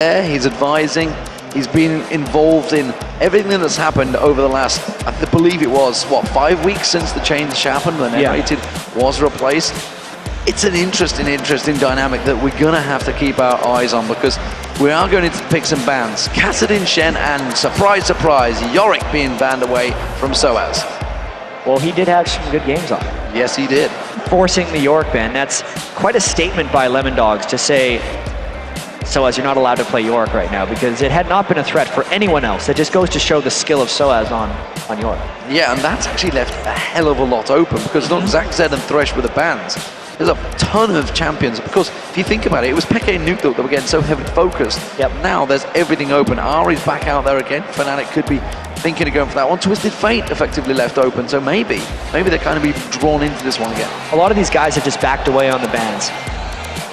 He's advising. He's been involved in everything that's happened over the last, I believe it was, what, 5 weeks since the change happened when Narrated was replaced. It's an interesting dynamic that we're going to have to keep our eyes on, because we are going to pick some bans. Kassadin, Shen, and surprise, Yorick being banned away from SOAS. Well, he did have some good games on it. Yes, he did. Forcing the Yorick ban, that's quite a statement by Lemondogs to say, SOAS, you're not allowed to play Yorick right now, because it had not been a threat for anyone else. It just goes to show the skill of SOAS on Yorick. Yeah, and that's actually left a hell of a lot open, because look, Zack Zed and Thresh were the bans. There's a ton of champions, because if you think about it, it was Peke and Nuke that were getting so heavily focused. Yep. Now there's everything open. Ari's back out there again. Fnatic could be thinking of going for that one. Twisted Fate effectively left open, so maybe they're kind of be drawn into this one again. A lot of these guys have just backed away on the bans.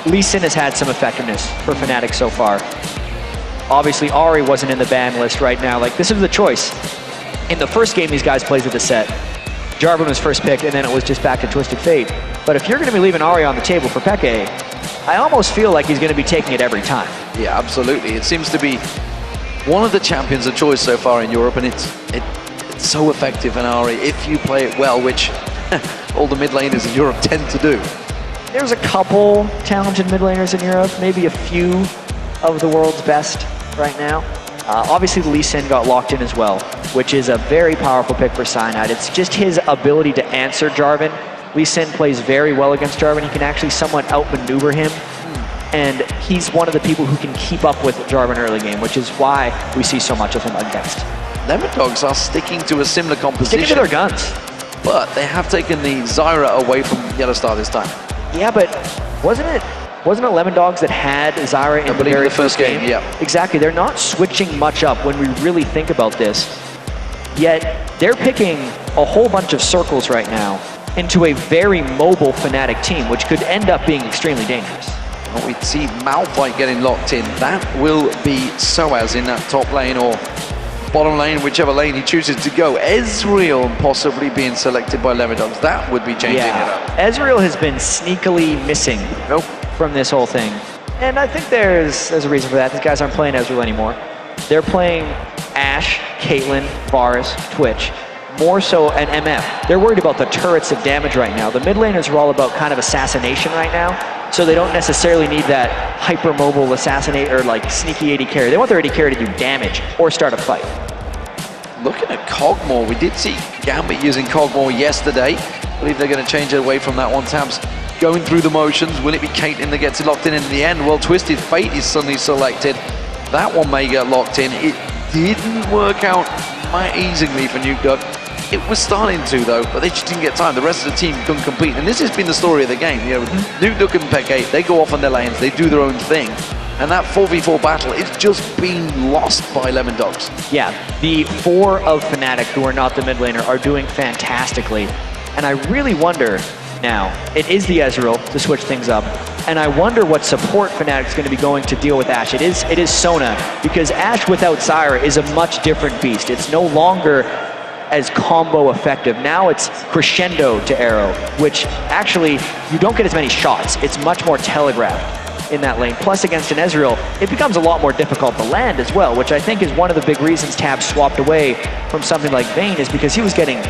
Lee Sin has had some effectiveness for Fnatic so far. Obviously, Ari wasn't in the ban list right now. Like, this is the choice. In the first game these guys played with the set, Jarvan was first picked, and then it was just back to Twisted Fate. But if you're going to be leaving Ari on the table for Peke, I almost feel like he's going to be taking it every time. Yeah, absolutely. It seems to be one of the champions of choice so far in Europe, and it's so effective in Ari if you play it well, which all the mid laners in Europe tend to do. There's a couple talented mid laners in Europe, maybe a few of the world's best right now. Obviously, Lee Sin got locked in as well, which is a very powerful pick for Cyanide. It's just his ability to answer Jarvan. Lee Sin plays very well against Jarvan. He can actually somewhat outmaneuver him, and he's one of the people who can keep up with Jarvan early game, which is why we see so much of him against. Lemondogs are sticking to a similar composition. Sticking to their guns. But they have taken the Zyra away from Yellowstar this time. Yeah, but wasn't it Lemondogs that had Zyra in the very first game? Yeah. Exactly. They're not switching much up when we really think about this. Yet they're picking a whole bunch of circles right now into a very mobile Fnatic team, which could end up being extremely dangerous. Well, we see Malphite getting locked in. That will be SOAS in that top lane or bottom lane, whichever lane he chooses to go. Ezreal possibly being selected by Lemondogs. That would be changing it up. Ezreal has been sneakily missing from this whole thing. And I think there's a reason for that. These guys aren't playing Ezreal anymore. They're playing Ashe, Caitlyn, Varus, Twitch, more so an MF. They're worried about the turrets of damage right now. The mid laners are all about kind of assassination right now, so they don't necessarily need that hyper-mobile assassinate or like sneaky AD carry. They want their AD carry to do damage or start a fight. Looking at Kog'Maw, we did see Gambit using Kog'Maw yesterday. I believe they're going to change it away from that one. Tabs going through the motions. Will it be Caitlyn that gets it locked in the end? Well, Twisted Fate is suddenly selected. That one may get locked in. It didn't work out amazingly for Nuke. It was starting to, though, but they just didn't get time. The rest of the team couldn't compete, and this has been the story of the game. You know, Nuke and Peke, they go off on their lanes, they do their own thing, and that 4v4 battle is just being lost by Lemondogs. Yeah, the four of Fnatic who are not the mid laner are doing fantastically, and I really wonder now, it is the Ezreal to switch things up, and I wonder what support Fnatic's going to be going to deal with Ashe. It is Sona, because Ashe without Zyra is a much different beast. It's no longer as combo effective. Now it's crescendo to arrow, which actually, you don't get as many shots. It's much more telegraphed in that lane. Plus against an Ezreal, it becomes a lot more difficult to land as well, which I think is one of the big reasons Tab swapped away from something like Vayne, is because he was getting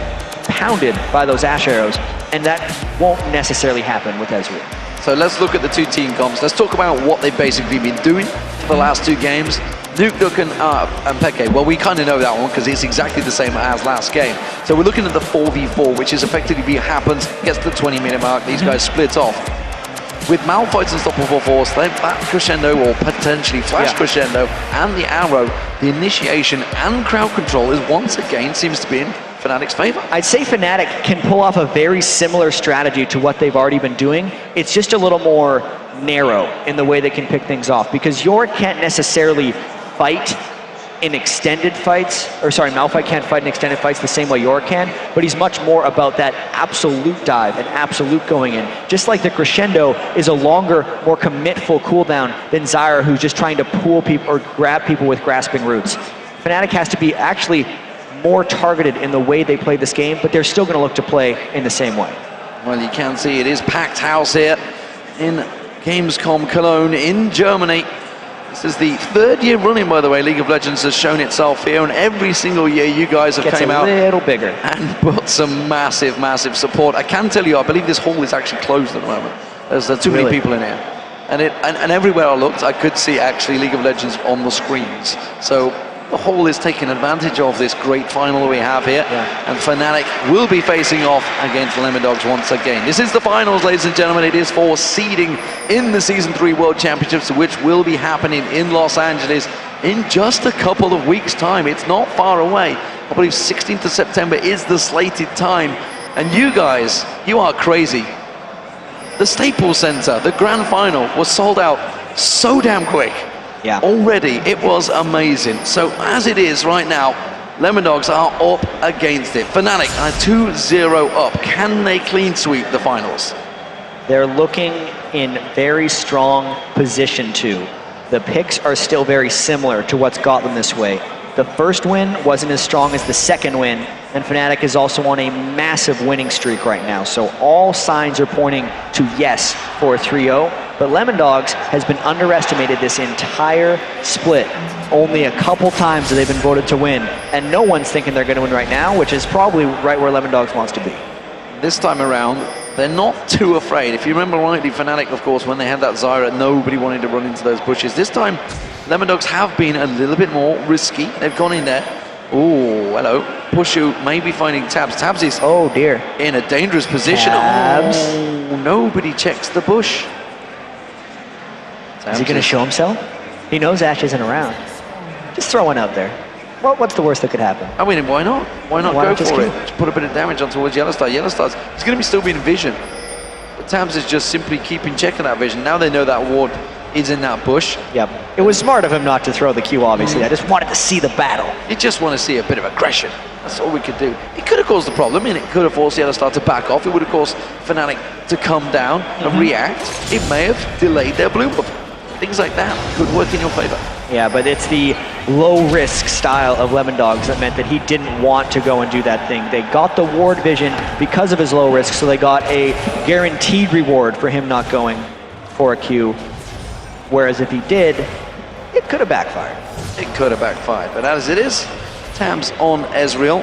pounded by those Ashe arrows, and that won't necessarily happen with Ezreal. So let's look at the two team comps. Let's talk about what they've basically been doing for the last two games. Nuke and Peke, well, we kind of know that one because it's exactly the same as last game. So we're looking at the 4v4, which is effectively happens, gets to the 20-minute mark, these guys split off. With Malphite's Unstoppable Force, that crescendo, or potentially flash crescendo, and the arrow, the initiation and crowd control is once again seems to be in Fnatic's favor. I'd say Fnatic can pull off a very similar strategy to what they've already been doing. It's just a little more narrow in the way they can pick things off, because Yorick can't necessarily fight in extended fights, or sorry, Malphite can't fight in extended fights the same way Yorick can, but he's much more about that absolute dive and absolute going in. Just like the crescendo is a longer, more commitful cooldown than Zyra, who's just trying to pull people or grab people with grasping roots. Fnatic has to be actually more targeted in the way they play this game, but they're still going to look to play in the same way. Well, you can see it is packed house here in Gamescom Cologne in Germany. This is the 3rd year running, by the way. League of Legends has shown itself here, and every single year you guys have came out a little bigger and put some massive, massive support. I can tell you, I believe this hall is actually closed at the moment. There's too many people in here. And everywhere I looked, I could see actually League of Legends on the screens. So the hall is taking advantage of this great final we have here. And Fnatic will be facing off against Lemondogs once again. This is the finals, ladies and gentlemen. It is for seeding in the Season 3 World Championships, which will be happening in Los Angeles in just a couple of weeks' time. It's not far away. I believe 16th of September is the slated time. And you guys, you are crazy. The Staples Center, the grand final, was sold out so damn quick. Yeah. Already, it was amazing. So as it is right now, Lemondogs are up against it. Fnatic are 2-0 up. Can they clean sweep the finals? They're looking in very strong position to. The picks are still very similar to what's got them this way. The first win wasn't as strong as the second win, and Fnatic is also on a massive winning streak right now. So all signs are pointing to yes for a 3-0, but Lemondogs has been underestimated this entire split. Only a couple times have they been voted to win, and no one's thinking they're going to win right now, which is probably right where Lemondogs wants to be. This time around, they're not too afraid. If you remember rightly, Fnatic, of course, when they had that Zyra, nobody wanted to run into those bushes. This time, Lemondogs have been a little bit more risky. They've gone in there. Oh, hello. Pushu maybe finding Tabs. Tabs is oh dear in a dangerous position. Tabs. Oh, nobody checks the bush. Is he going to show himself? He knows Ashe isn't around. Just throw one out there. What's the worst that could happen? I mean, why not? Why not go for it? Just put a bit of damage on towards Yellowstar. Yellowstar's it's going to be still be in vision. But Tabs is just simply keeping check of that vision. Now they know that ward is in that bush. Yep. It was smart of him not to throw the Q, obviously. I just wanted to see the battle. You just want to see a bit of aggression. That's all we could do. It could have caused the problem, and it could have forced Yellowstar to back off. It would have caused Fnatic to come down and react. It may have delayed their blue buff. Things like that could work in your favor. Yeah, but it's the low-risk style of Lemondogs that meant that he didn't want to go and do that thing. They got the ward vision because of his low risk, so they got a guaranteed reward for him not going for a Q. Whereas if he did, it could have backfired. It could have backfired, but as it is, Tabs on Ezreal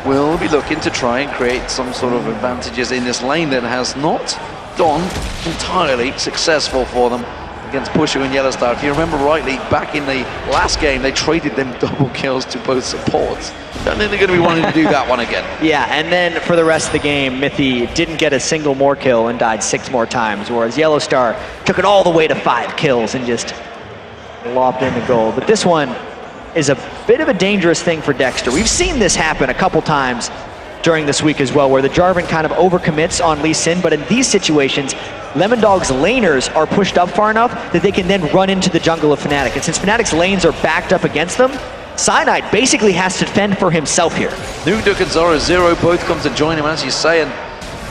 will be looking to try and create some sort of advantages in this lane that has not gone entirely successful for them against Pushu and Yellowstar. If you remember rightly, back in the last game, they traded them double kills to both supports. Don't think they're going to be wanting to do that one again. Yeah, and then for the rest of the game, Mythy didn't get a single more kill and died 6 more times, whereas Yellowstar took it all the way to 5 kills and just lopped in the goal. But this one is a bit of a dangerous thing for Dexter. We've seen this happen a couple times during this week as well, where the Jarvan kind of overcommits on Lee Sin, but in these situations, Lemondogs' laners are pushed up far enough that they can then run into the jungle of Fnatic. And since Fnatic's lanes are backed up against them, Cyanide basically has to fend for himself here. Nukduk and Zoro Zero both come to join him, as you say, and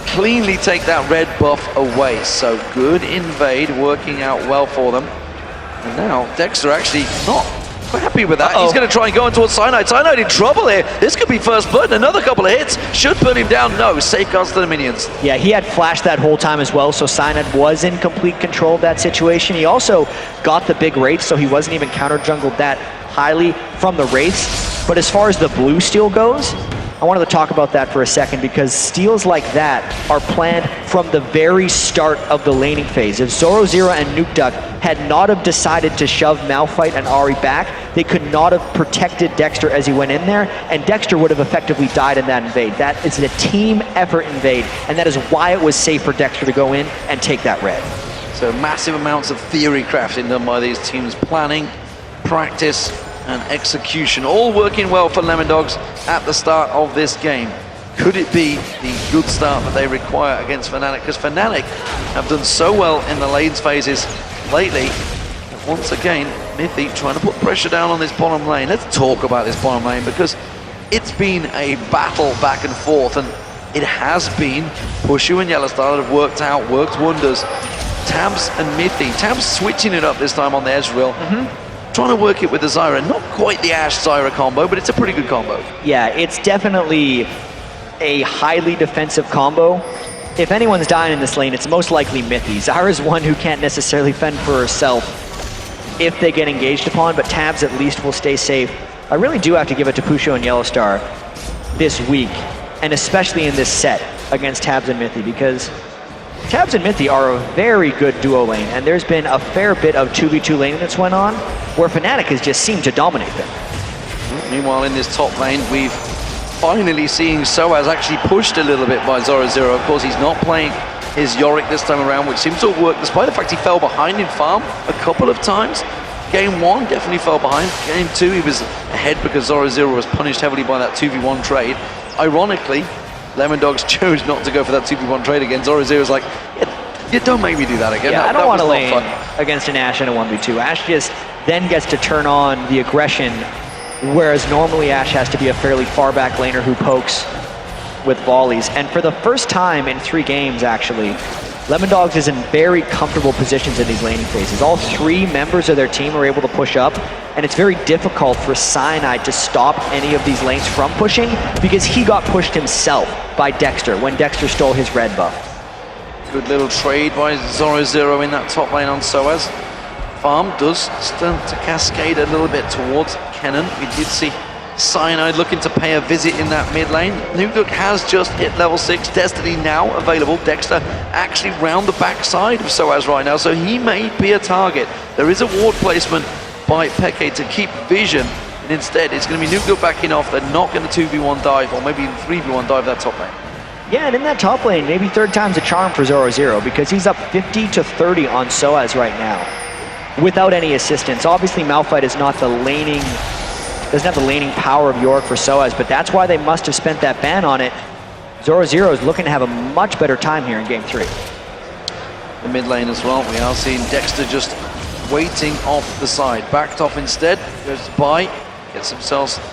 cleanly take that red buff away. So good invade, working out well for them. And now Dexter actually not happy with that. He's going to try and go on towards Cyanide. Cyanide in trouble here. This could be first blood. Another couple of hits should put him down. No, safeguards to the minions. Yeah, he had flashed that whole time as well, so Cyanide was in complete control of that situation. He also got the big wraiths, so he wasn't even counter jungled that highly from the wraiths. But as far as the blue steal goes, I wanted to talk about that for a second, because steals like that are planned from the very start of the laning phase. If Zoro Zero and Nukduk had not have decided to shove Malphite and Ahri back, they could not have protected Dexter as he went in there, and Dexter would have effectively died in that invade. That is a team effort invade, and that is why it was safe for Dexter to go in and take that red. So massive amounts of theory crafting done by these teams, planning, practice, and execution, all working well for Lemondogs at the start of this game. Could it be the good start that they require against Fnatic? Because Fnatic have done so well in the lanes phases lately. Once again, Mythy trying to put pressure down on this bottom lane. Let's talk about this bottom lane, because it's been a battle back and forth, and it has been Pushu and Yellowstar that have worked wonders. Tabs and Mythy. Tabs switching it up this time on the Ezreal. Trying to work it with the Zyra. Not quite the Ashe-Zyra combo, but it's a pretty good combo. Yeah, it's definitely a highly defensive combo. If anyone's dying in this lane, it's most likely Mythy. Zyra's one who can't necessarily fend for herself if they get engaged upon, but Tabs at least will stay safe. I really do have to give it to Pusho and Yellowstar this week, and especially in this set against Tabs and Mithy, because Tabs and Mithy are a very good duo lane, and there's been a fair bit of 2v2 laning that's went on, where Fnatic has just seemed to dominate them. Meanwhile, in this top lane, we've finally seen Soaz actually pushed a little bit by Zoro. Of course, he's not playing his Yorick this time around, which seems to have worked, despite the fact he fell behind in farm a couple of times. Game 1 definitely fell behind. Game 2 he was ahead because Zoro was punished heavily by that 2v1 trade. Ironically, Lemondogs chose not to go for that 2v1 trade again. Zoro was like, yeah, don't make me do that again. Yeah, I don't want to lane fun against an Ashe in a 1v2. Ashe just then gets to turn on the aggression, whereas normally Ashe has to be a fairly far back laner who pokes with volleys. And for the first time in 3 games, actually, Lemondogs is in very comfortable positions in these laning phases. All 3 members of their team are able to push up, and it's very difficult for Cyanide to stop any of these lanes from pushing because he got pushed himself by Dexter when Dexter stole his red buff. Good little trade by Zoro in that top lane on Soaz. Farm does start to cascade a little bit towards Kennen. We did see Cyanide looking to pay a visit in that mid lane. Nuguk has just hit level 6. Destiny now available. Dexter actually round the backside of Soaz right now, so he may be a target. There is a ward placement by Peke to keep vision, and instead it's going to be Nuguk backing off. They're not going to 2v1 dive, or maybe even 3v1 dive that top lane. Yeah, and in that top lane, maybe third time's a charm for Zoro because he's up 50-30 on Soaz right now without any assistance. Obviously, Malphite is not the laning, doesn't have the laning power of Yorick for Soaz, but that's why they must have spent that ban on it. Zoro is looking to have a much better time here in game 3. The mid lane as well, we are seeing Dexter just waiting off the side. Backed off instead, goes to buy, gets themselves that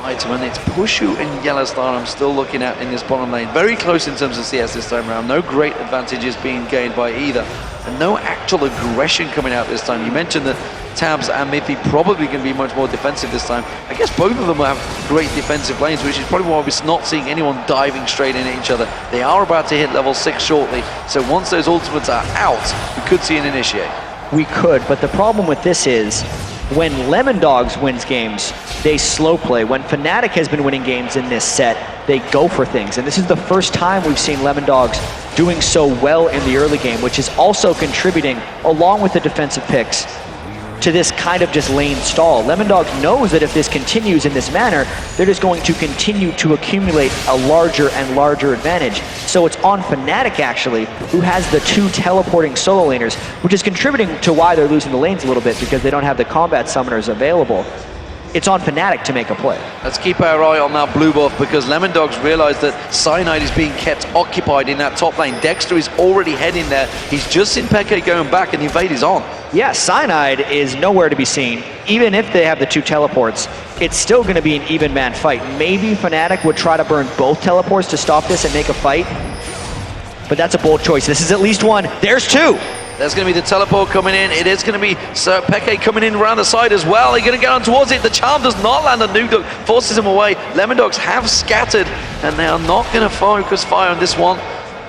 item, and it's Pushu and Yellowstar I'm still looking at in this bottom lane. Very close in terms of CS this time around. No great advantages being gained by either, and no actual aggression coming out this time. You mentioned that Tabs and Mithy probably going to be much more defensive this time. I guess both of them will have great defensive lanes, which is probably why we're not seeing anyone diving straight into each other. They are about to hit level 6 shortly, so once those ultimates are out, we could see an initiate. We could, but the problem with this is when Lemondogs wins games, they slow play. When Fnatic has been winning games in this set, they go for things. And this is the first time we've seen Lemondogs doing so well in the early game, which is also contributing, along with the defensive picks, to this kind of just lane stall. Lemondogs knows that if this continues in this manner, they're just going to continue to accumulate a larger and larger advantage. So it's on Fnatic, actually, who has the 2 teleporting solo laners, which is contributing to why they're losing the lanes a little bit, because they don't have the combat summoners available. It's on Fnatic to make a play. Let's keep our eye on that blue buff, because Lemondogs realize that Cyanide is being kept occupied in that top lane. Dexter is already heading there. He's just seen Peke going back, and the invade is on. Yeah, Cyanide is nowhere to be seen. Even if they have the 2 teleports, it's still going to be an even man fight. Maybe Fnatic would try to burn both teleports to stop this and make a fight, but that's a bold choice. This is at least 1. There's 2. There's going to be the teleport coming in. It is going to be Peke coming in around the side as well. They're going to get on towards it. The charm does not land on Nuguk, forces him away. Lemondogs have scattered, and they are not going to focus fire on this one.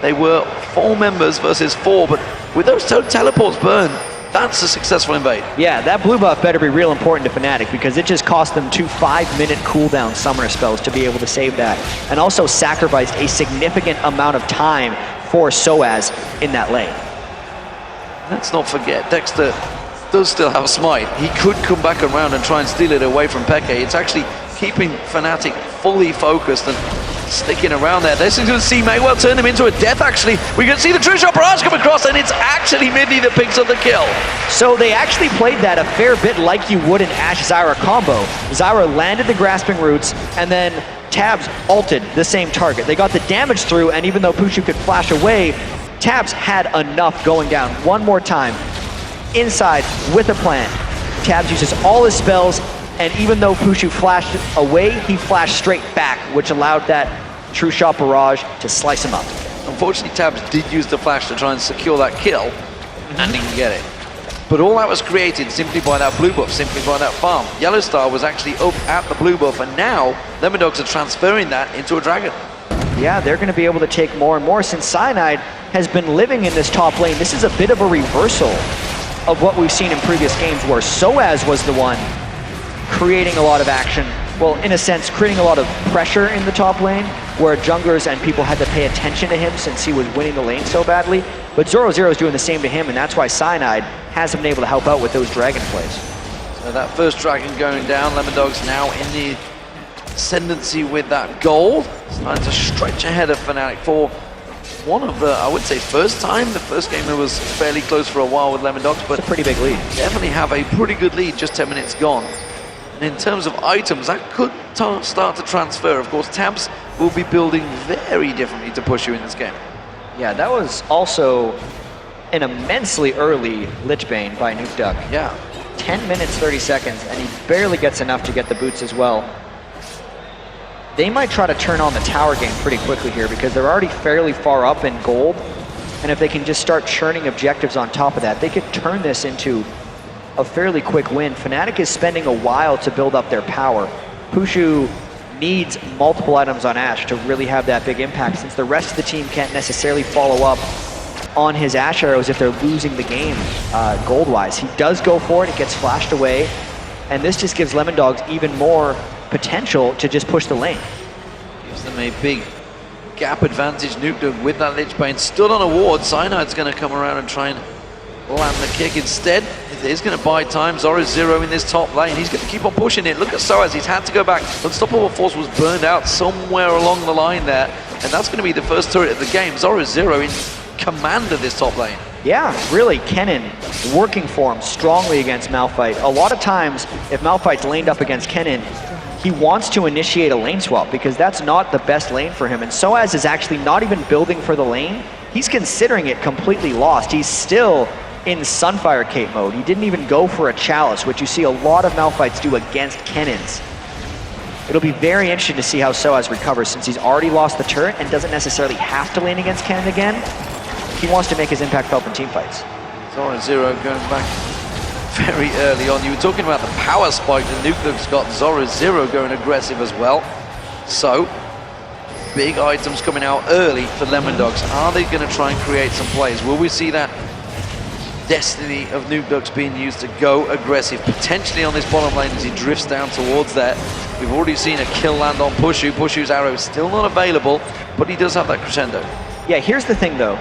They were 4 members versus 4, but with those 2 teleports burned, that's a successful invade. Yeah, that blue buff better be real important to Fnatic, because it just cost them 2 5-minute cooldown summoner spells to be able to save that, and also sacrificed a significant amount of time for Soaz in that lane. Let's not forget, Dexter does still have Smite. He could come back around and try and steal it away from Peke. It's actually keeping Fnatic fully focused and sticking around there. This is going to see Maywell turn him into a death, actually. We're going to see the True Shot Barrage come across, and it's actually Mithy that picks up the kill. So they actually played that a fair bit like you would an Ashe-Zyra combo. Zyra landed the Grasping Roots, and then Tabs ulted the same target. They got the damage through, and even though Pushu could flash away, Tabs had enough going down. One more time, inside with a plant. Tabs uses all his spells, and even though Pushu flashed away, he flashed straight back, which allowed that True Shot Barrage to slice him up. Unfortunately, Tabs did use the flash to try and secure that kill, and didn't get it. But all that was created simply by that blue buff, simply by that farm. Yellowstar was actually up at the blue buff, and now Lemondogs are transferring that into a dragon. Yeah, they're going to be able to take more and more since Cyanide has been living in this top lane. This is a bit of a reversal of what we've seen in previous games where Soaz was the one creating a lot of action. Well, in a sense, creating a lot of pressure in the top lane, where junglers and people had to pay attention to him since he was winning the lane so badly. But Zoro is doing the same to him, and that's why Cyanide hasn't been able to help out with those dragon plays. So that first dragon going down, Lemondogs now in the ascendancy with that gold. Starting to stretch ahead of Fnatic for one of the, I would say, first time. The first game it was fairly close for a while with Lemondogs, but it's a pretty big lead. Definitely have a pretty good lead, just 10 minutes gone. And in terms of items, that could start to transfer. Of course, Tabs will be building very differently to push you in this game. Yeah, that was also an immensely early Lich Bane by Nukeduck. Yeah. 10 minutes, 30 seconds, and he barely gets enough to get the boots as well. They might try to turn on the tower game pretty quickly here because they're already fairly far up in gold. And if they can just start churning objectives on top of that, they could turn this into a fairly quick win. Fnatic is spending a while to build up their power. Pushu needs multiple items on Ashe to really have that big impact, since the rest of the team can't necessarily follow up on his Ashe arrows if they're losing the game gold-wise. He does go for it, it gets flashed away, and this just gives Lemondogs even more potential to just push the lane. Gives them a big gap advantage. Nukeduck with that Lich Bane stood on a ward. Cyanide's going to come around and try and land the kick instead. He's going to buy time. Zoro's zero in this top lane. He's going to keep on pushing it. Look at Soaz. He's had to go back. Unstoppable Force was burned out somewhere along the line there, and that's going to be the first turret of the game. Zoro's zero in command of this top lane. Yeah, really, Kennen working for him strongly against Malphite. A lot of times, if Malphite's laned up against Kennen, he wants to initiate a lane swap because that's not the best lane for him. And Soaz is actually not even building for the lane. He's considering it completely lost. He's still in Sunfire Cape mode. He didn't even go for a Chalice, which you see a lot of Malphites do against Kennens. It'll be very interesting to see how Soaz recovers, since he's already lost the turret and doesn't necessarily have to lane against Kennen again. He wants to make his impact felt in teamfights. Zoro Zero going back very early on. You were talking about the power spike that Nukeduck's got. Zoro Zero going aggressive as well. So, big items coming out early for Lemondogs. Are they going to try and create some plays? Will we see that destiny of Nukeduck's being used to go aggressive, potentially on this bottom lane as he drifts down towards there? We've already seen a kill land on Pushu. Pushu's arrow is still not available, but he does have that crescendo. Yeah, here's the thing though.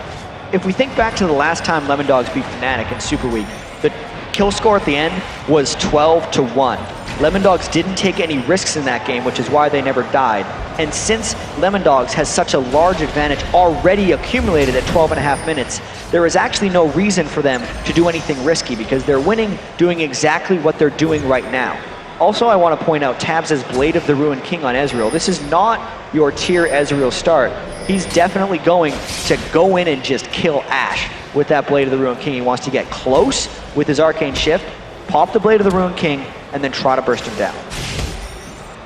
If we think back to the last time Lemondogs beat Fnatic in Super Week, the kill score at the end was 12-1. Lemondogs didn't take any risks in that game, which is why they never died. And since Lemondogs has such a large advantage already accumulated at 12.5 minutes, there is actually no reason for them to do anything risky because they're winning doing exactly what they're doing right now. Also, I want to point out Tabs' Blade of the Ruined King on Ezreal. This is not your tier Ezreal start. He's definitely going to go in and just kill Ashe with that Blade of the Ruined King. He wants to get close with his Arcane Shift, pop the Blade of the Ruined King, and then try to burst him down.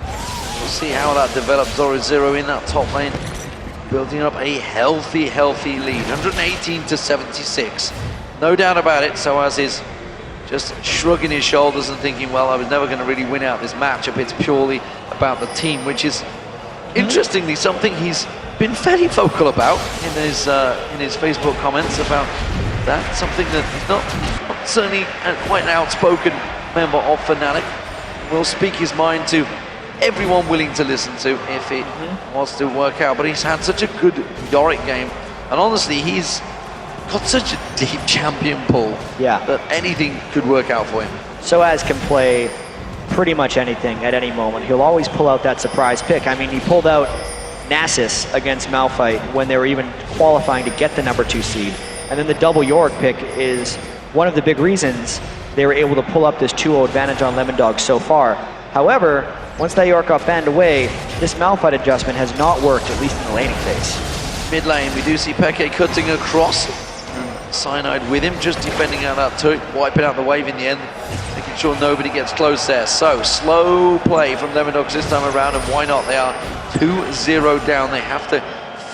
We'll see how that develops. Zoro Zero in that top lane, building up a healthy lead, 118-76. No doubt about it. Soaz is just shrugging his shoulders and thinking, well, I was never going to really win out this matchup. It's purely about the team, which is interestingly something he's been fairly vocal about in his Facebook comments about that. Something that he's not certainly quite an outspoken member of Fnatic. Will speak his mind to everyone willing to listen to if it wants to work out. But he's had such a good Yorick game, and honestly, he's got such a deep champion pool that anything could work out for him. Soaz can play pretty much anything at any moment. He'll always pull out that surprise pick. I mean, he pulled out Nasus against Malphite when they were even qualifying to get the #2 seed. And then the double Yorick pick is one of the big reasons they were able to pull up this 2-0 advantage on Lemondogs so far. However, once that Yorick got banned away, this Malphite adjustment has not worked, at least in the laning phase. Mid lane, we do see Peke cutting across. Cyanide with him, just defending out that turret, wiping out the wave in the end, making sure nobody gets close there. So, slow play from Lemondogs this time around, and why not? They are 2-0 down. They have to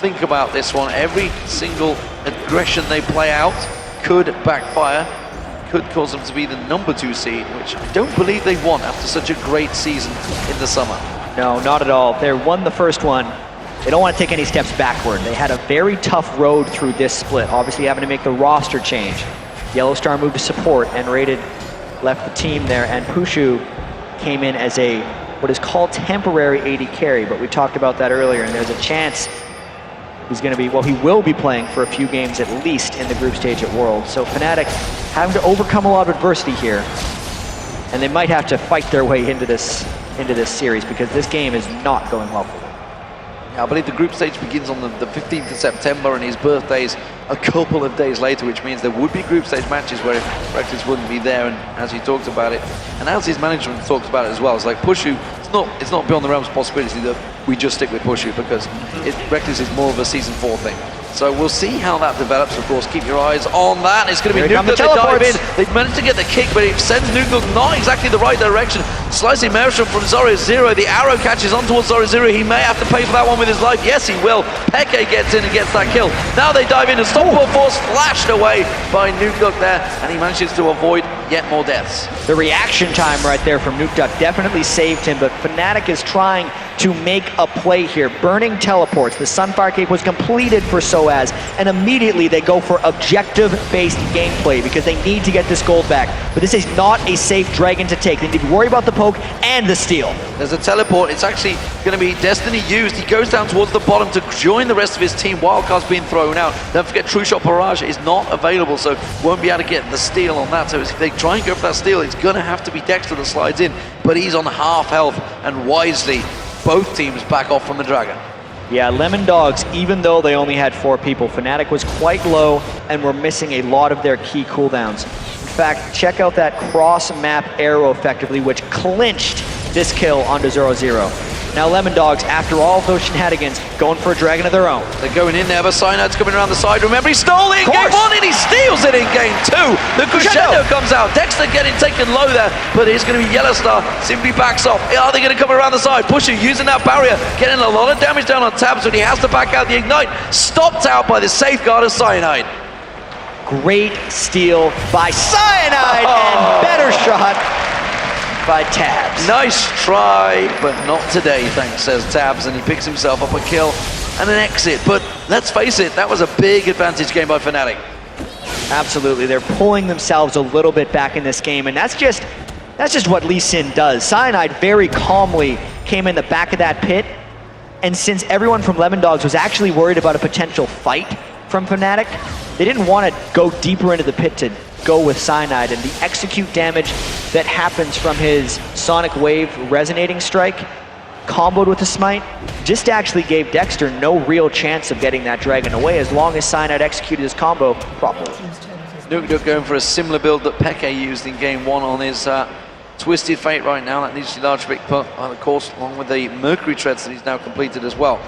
think about this one. Every single aggression they play out could backfire, could cause them to be the #2 seed, which I don't believe they want after such a great season in the summer. No, not at all. They won the first one. They don't want to take any steps backward. They had a very tough road through this split, obviously having to make the roster change. Yellow Star moved to support and raided, left the team there, and Pushu came in as a what is called temporary AD carry, but we talked about that earlier, and there's a chance he's going to be, well, he will be playing for a few games at least in the group stage at Worlds. So Fnatic having to overcome a lot of adversity here, and they might have to fight their way into this series because this game is not going well for them. Yeah, I believe the group stage begins on the 15th of September, and his birthday's a couple of days later, which means there would be group stage matches where Reckless wouldn't be there, and as he talked about it, and as his management talked about it as well, it's like Pushu, it's not beyond the realms of possibility that we just stick with Pushu because Reckless is more of a Season 4 thing. So we'll see how that develops, of course. Keep your eyes on that. It's going to be Nuke that they dive in. They've managed to get the kick, but it sends Nuke not exactly the right direction. Slicing Maelstrom from Zoro0. The arrow catches on towards Zoro0. He may have to pay for that one with his life. Yes, he will. Peke gets in and gets that kill. Now they dive in and Unstoppable Force flashed away by Nuke there, and he manages to avoid yet more deaths. The reaction time right there from Nuke definitely saved him, but Fnatic is trying to make a play here. Burning teleports. The Sunfire Cape was completed for Soaz, and immediately they go for objective-based gameplay because they need to get this gold back. But this is not a safe dragon to take. They need to worry about the poke and the steal. There's a teleport. It's actually going to be Destiny used. He goes down towards the bottom to join the rest of his team. Wildcard's being thrown out. Don't forget, True Shot Barrage is not available, so won't be able to get the steal on that. So if they try and go for that steal, it's going to have to be Dexter that slides in. But he's on half health, and wisely, both teams back off from the Dragon. Yeah, Lemondogs, even though they only had 4 people, Fnatic was quite low and were missing a lot of their key cooldowns. In fact, check out that cross-map arrow effectively, which clinched this kill onto Zoro0. Now Lemondogs, after all of those shenanigans, going for a dragon of their own. They're going in there, but Cyanide's coming around the side. Remember, he stole it in game 1 and he steals it in game 2. The crescendo comes out. Dexter getting taken low there, but it's going to be Yellow Star. Simply backs off. Are they going to come around the side? Pusher using that barrier, getting a lot of damage down on Tabs, but he has to back out the Ignite. Stopped out by the safeguard of Cyanide. Great steal by Cyanide and better shot by Tabs. Nice try, but not today, thanks, says Tabs, and he picks himself up a kill and an exit. But let's face it, that was a big advantage game by Fnatic. Absolutely, they're pulling themselves a little bit back in this game, and that's just what Lee Sin does. Cyanide very calmly came in the back of that pit, and since everyone from Lemondogs was actually worried about a potential fight from Fnatic, they didn't want to go deeper into the pit to go with Cyanide, and the execute damage that happens from his Sonic Wave resonating strike comboed with the smite just actually gave Dexter no real chance of getting that dragon away as long as Cyanide executed his combo properly. Nuke going for a similar build that Peke used in game 1 on his Twisted Fate right now. That needs to be large big put on the course, along with the Mercury Treads that he's now completed as well.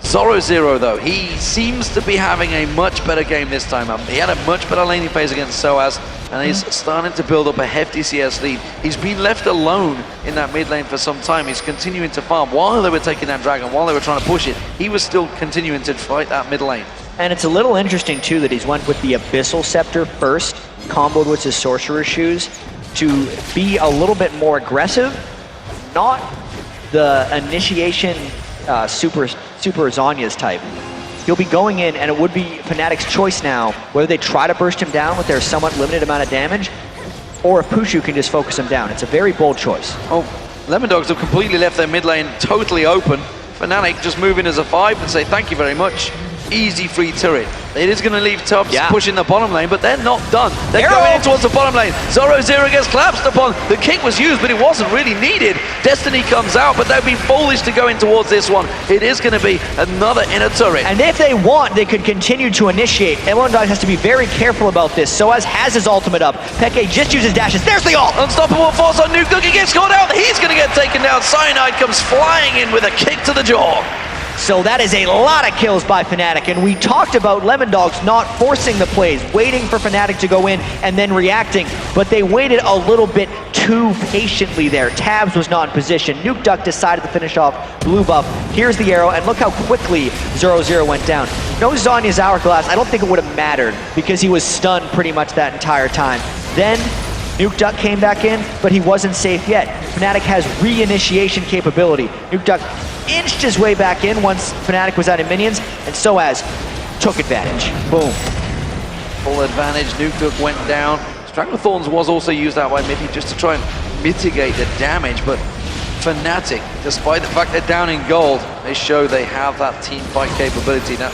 Zoro0, though, he seems to be having a much better game this time. He had a much better laning phase against Soaz, and he's starting to build up a hefty CS lead. He's been left alone in that mid lane for some time. He's continuing to farm. While they were taking that dragon, while they were trying to push it, he was still continuing to fight that mid lane. And it's a little interesting, too, that he's went with the Abyssal Scepter first, comboed with his Sorcerer's Shoes, to be a little bit more aggressive, not the initiation Super Zonya's type. He'll be going in, and it would be Fnatic's choice now, whether they try to burst him down with their somewhat limited amount of damage, or if Pushu can just focus him down. It's a very bold choice. Oh, Lemondogs have completely left their mid lane totally open. Fnatic just move in as a 5 and say thank you very much. Easy free turret. It is going to leave Tubbs pushing the bottom lane, but they're not done. They're going in towards the bottom lane. Zoro0 gets collapsed upon. The kick was used, but it wasn't really needed. Destiny comes out, but they'd be foolish to go in towards this one. It is going to be another inner turret. And if they want, they could continue to initiate. Lemondogs has to be very careful about this. Soaz has his ultimate up. Peke just uses dashes. There's the ult! Unstoppable Force on Nuke. He gets caught out. He's going to get taken down. Cyanide comes flying in with a kick to the jaw. So that is a lot of kills by Fnatic, and we talked about Lemondogs not forcing the plays, waiting for Fnatic to go in and then reacting, but they waited a little bit too patiently there. Tabs was not in position. Nuke decided to finish off blue buff. Here's the arrow, and look how quickly Zoro0 went down. No Zonya's Hourglass, I don't think it would have mattered because he was stunned pretty much that entire time. Then Nuke came back in, but he wasn't safe yet. Fnatic has re-initiation capability. Nuke inched his way back in once Fnatic was out of minions, and Soaz took advantage. Boom. full advantage. Nuke went down. Stranglethorns was also used out by Mithy just to try and mitigate the damage, but Fnatic, despite the fact they're down in gold, they show they have that team fight capability, that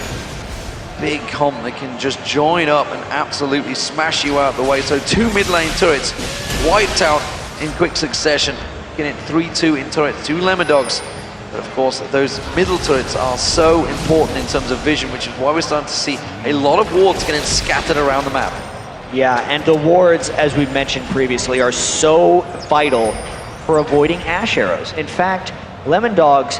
big comp that can just join up and absolutely smash you out the way. So 2 mid lane turrets wiped out in quick succession, getting it 3-2 in turrets, 2 Lemondogs. But of course, those middle turrets are so important in terms of vision, which is why we're starting to see a lot of wards getting scattered around the map. Yeah, and the wards, as we've mentioned previously, are so vital for avoiding Ashe arrows. In fact, Lemondogs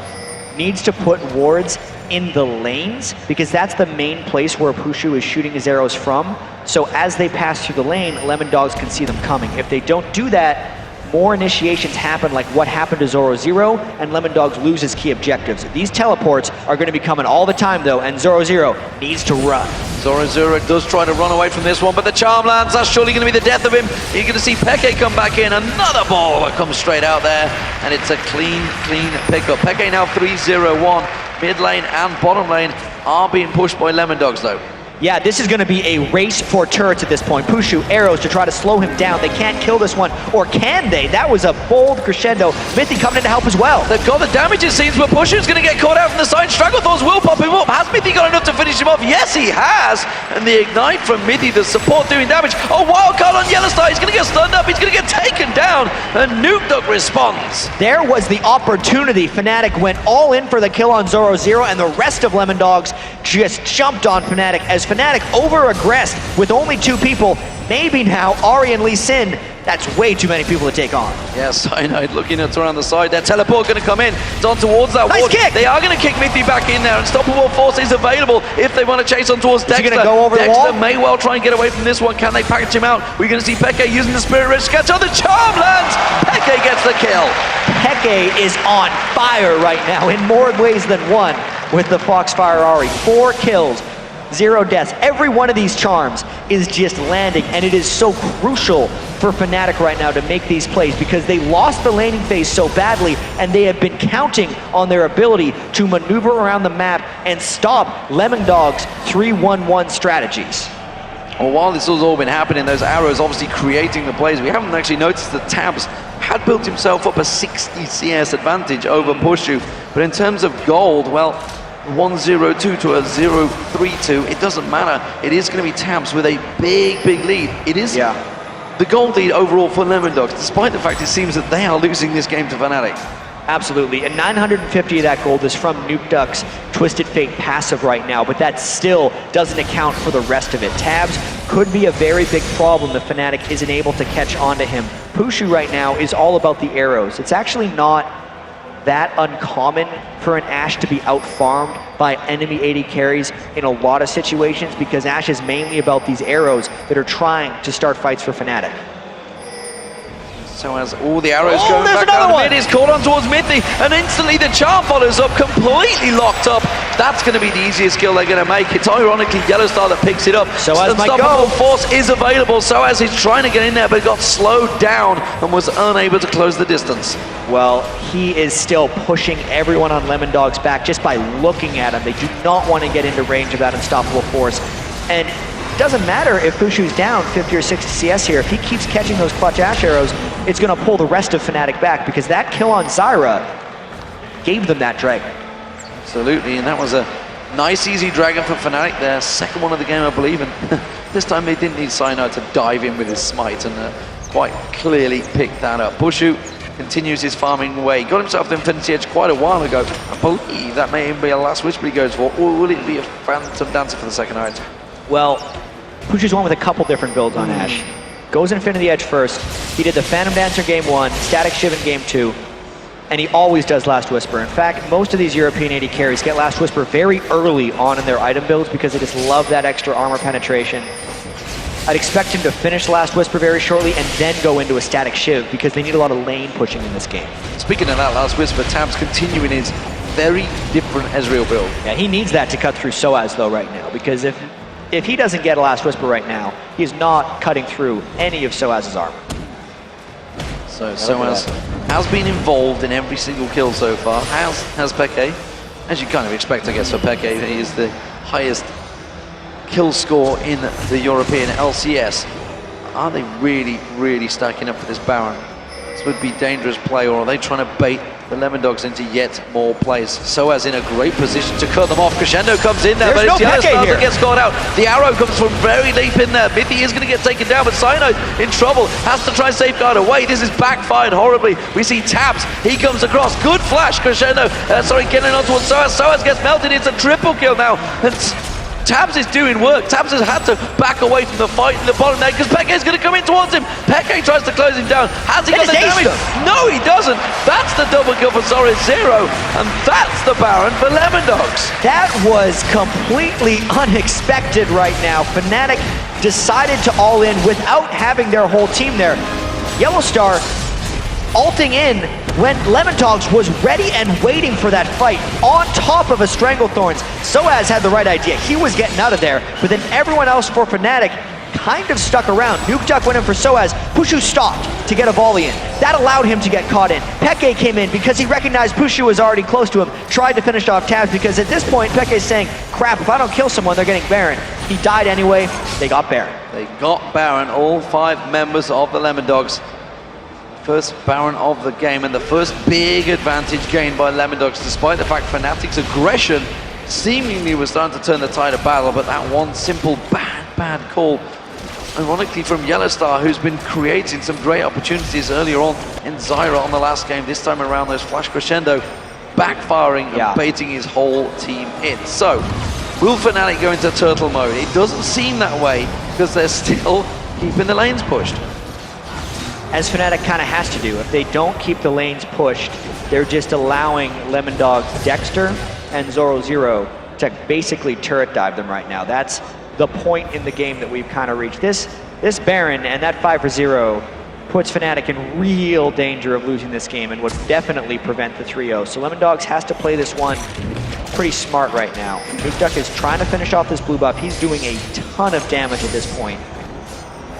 needs to put wards in the lanes because that's the main place where Pushu is shooting his arrows from. So as they pass through the lane, Lemondogs can see them coming. If they don't do that, more initiations happen like what happened to Zoro, and Lemondogs loses key objectives. These teleports are going to be coming all the time though, and Zoro needs to run. Zoro does try to run away from this one, but the charm lands. That's surely going to be the death of him. You're going to see Peke come back in. Another ball that comes straight out there, and it's a clean pickup. Peke now 3-0-1. Mid lane and bottom lane are being pushed by Lemondogs though. Yeah, this is going to be a race for turrets at this point. Pushu, arrows to try to slow him down. They can't kill this one, or can they? That was a bold crescendo. Mithy coming in to help as well. They've got the damage it seems, but Pushu's going to get caught out from the side. Stranglethorns will pop him up. Has Mithy got enough to finish him off? Yes, he has. And the ignite from Mithy, the support doing damage. Oh, wildcard on Yellowstar. He's going to get stunned up. He's going to get taken down. And Nuke responds. There was the opportunity. Fnatic went all in for the kill on Zoro, and the rest of Lemondogs just jumped on Fnatic as Fnatic over-aggressed with only 2 people. Maybe now Ari and Lee Sin. That's way too many people to take on. Yes, I know. Looking at around the side, that teleport going to come in. It's on towards that nice ward. Kick. They are going to kick Mithy back in there. Unstoppable Force is available if they want to chase on towards Dexter. Is he going to go over the wall? Dexter may well try and get away from this one. Can they package him out? We're going to see Peke using the Spirit Ridge to catch on the charm lands. Peke gets the kill. Peke is on fire right now in more ways than one with the Foxfire Ari. 4 kills. 0 deaths. Every one of these charms is just landing, and it is so crucial for Fnatic right now to make these plays because they lost the laning phase so badly, and they have been counting on their ability to maneuver around the map and stop Lemondogs' 3-1-1 strategies. Well, while this has all been happening, those arrows obviously creating the plays, we haven't actually noticed that Tabs had built himself up a 60 CS advantage over Pushu, but in terms of gold, well, 1-0-2 to a 0-3-2, it doesn't matter. It is going to be Tabs with a big lead. It is the gold lead overall for Lemondogs, despite the fact it seems that they are losing this game to Fnatic. Absolutely, and 950 of that gold is from Nukeduck's Twisted Fate passive right now, but that still doesn't account for the rest of it. Tabs could be a very big problem if Fnatic isn't able to catch on to him. Pushu right now is all about the arrows. It's actually not that uncommon for an Ashe to be out-farmed by enemy AD carries in a lot of situations because Ashe is mainly about these arrows that are trying to start fights for Fnatic. So as all the arrows going back down the mid, is caught on towards Mithy, and instantly the charm follows up, completely locked up. That's going to be the easiest kill they're going to make. It's ironically Yellowstar that picks it up. Soaz might go. Unstoppable Force is available. Soaz is trying to get in there, but got slowed down and was unable to close the distance. Well, he is still pushing everyone on Lemondogs back just by looking at him. They do not want to get into range of that Unstoppable Force. And it doesn't matter if Pushu's down 50 or 60 CS here. If he keeps catching those clutch Ashe arrows, it's going to pull the rest of Fnatic back because that kill on Zyra gave them that dragon. Absolutely, and that was a nice, easy dragon for Fnatic, their second one of the game, I believe. And this time they didn't need Cyanide to dive in with his smite and quite clearly pick that up. Pushu continues his farming way. Got himself the Infinity Edge quite a while ago. I believe that may even be a last whisper he goes for, or will it be a Phantom Dancer for the second item? Well, Pushu's won with a couple different builds on Ashe. Goes Infinity Edge first. He did the Phantom Dancer game 1, Static Shiv in game 2, and he always does Last Whisper. In fact, most of these European AD carries get Last Whisper very early on in their item builds because they just love that extra armor penetration. I'd expect him to finish Last Whisper very shortly and then go into a Static Shiv because they need a lot of lane pushing in this game. Speaking of that Last Whisper, Tabs continuing his very different Ezreal build. Yeah, he needs that to cut through Soaz though right now because if he doesn't get a Last Whisper right now, he's not cutting through any of Soaz's armor. So Soaz has been involved in every single kill so far, has Peke. As you kind of expect, I guess, for Peke, he is the highest kill score in the European LCS. Are they really, really stacking up for this Baron? This would be dangerous play, or are they trying to bait the Lemondogs into yet more plays? Soaz in a great position to cut them off. Crescendo comes in there, There's but it's no the other Peke star here. that gets caught out. The arrow comes from very deep in there. Mithy is going to get taken down, but Cyno in trouble. Has to try and safeguard away. This is backfired horribly. We see Tabs. He comes across. Good flash. Crescendo, getting onto Soaz. Soaz gets melted. It's a triple kill now. And Tabs is doing work. Tabs has had to back away from the fight in the bottom there because Peke is going to come in towards him. Peke tries to close him down. Has he got the damage? No, he doesn't. That's the double kill for Zoro Zero, and that's the Baron for Lemondogs. That was completely unexpected right now. Fnatic decided to all in without having their whole team there. Yellowstar ulting in when Lemondogs was ready and waiting for that fight on top of a Stranglethorns. Soaz had the right idea. He was getting out of there, but then everyone else for Fnatic kind of stuck around. Nuke Duck went in for Soaz. Pushu stopped to get a volley in. That allowed him to get caught in. Peke came in because he recognized Pushu was already close to him, tried to finish off Tabs because at this point, Peke is saying, crap, if I don't kill someone, they're getting Baron. He died anyway, they got Baron. They got Baron, all 5 members of the Lemondogs. First Baron of the game and the first big advantage gained by Lemondogs, despite the fact Fnatic's aggression seemingly was starting to turn the tide of battle, but that one simple bad call, ironically from Yellowstar, who's been creating some great opportunities earlier on in Zyra on the last game. This time around, those flash Crescendo backfiring and baiting his whole team in. So, will Fnatic go into turtle mode? It doesn't seem that way because they're still keeping the lanes pushed. As Fnatic kind of has to do. If they don't keep the lanes pushed, they're just allowing Lemondogs Dexter and Zoro Zero to basically turret dive them right now. That's the point in the game that we've kind of reached. This Baron and that 5 for 0 puts Fnatic in real danger of losing this game and would definitely prevent the 3-0. So Lemondogs has to play this one pretty smart right now. Nuke Duck is trying to finish off this blue buff. He's doing a ton of damage at this point.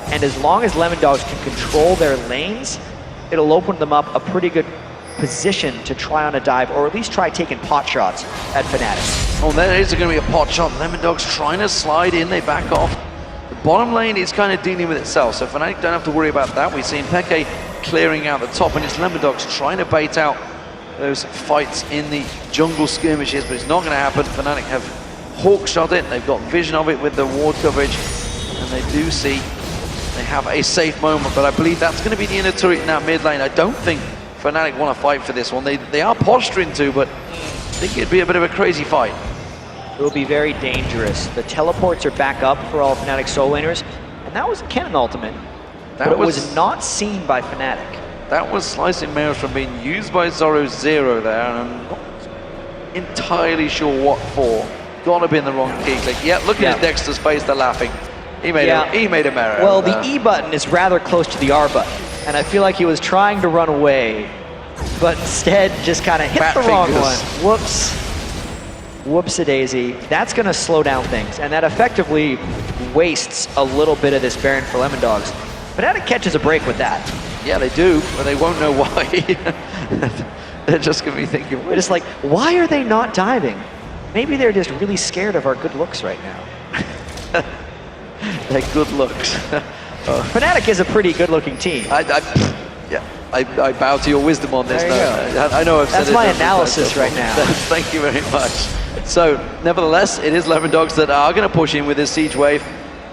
And as long as Lemondogs can control their lanes, it'll open them up a pretty good position to try on a dive, or at least try taking pot shots at Fnatic. Oh, there is going to be a pot shot. Lemondogs trying to slide in, they back off. The bottom lane is kind of dealing with itself, so Fnatic don't have to worry about that. We've seen Peke clearing out the top, and it's Lemondogs trying to bait out those fights in the jungle skirmishes, but it's not going to happen. Fnatic have hawk shot it, they've got vision of it with the ward coverage, and they do see they have a safe moment, but I believe that's going to be the inner turret in that mid lane. I don't think Fnatic want to fight for this one. They are posturing to, but I think it'd be a bit of a crazy fight. It will be very dangerous. The teleports are back up for all Fnatic soul laners, and that was a cannon ultimate, but it was not seen by Fnatic. That was slicing mirrors from being used by Zoro Zero there, and I'm not entirely sure what for. Gotta be in the wrong key click. Yeah, look at Dexter's face, they're laughing. He made a mirror. Well, the E button is rather close to the R button, and I feel like he was trying to run away, but instead just kind of hit the wrong one. Whoops. Whoops-a-daisy. That's going to slow down things, and that effectively wastes a little bit of this Baron for Lemondogs. Fnatic catches a break with that. Yeah, they do, but they won't know why. They're just going to be thinking, But it's like, why are they not diving? Maybe they're just really scared of our good looks right now. They're good looks. Fnatic is a pretty good-looking team. I bow to your wisdom on this. There I know I've said That's my analysis right now. Thank you very much. So, nevertheless, it is Lemondogs that are going to push in with this siege wave.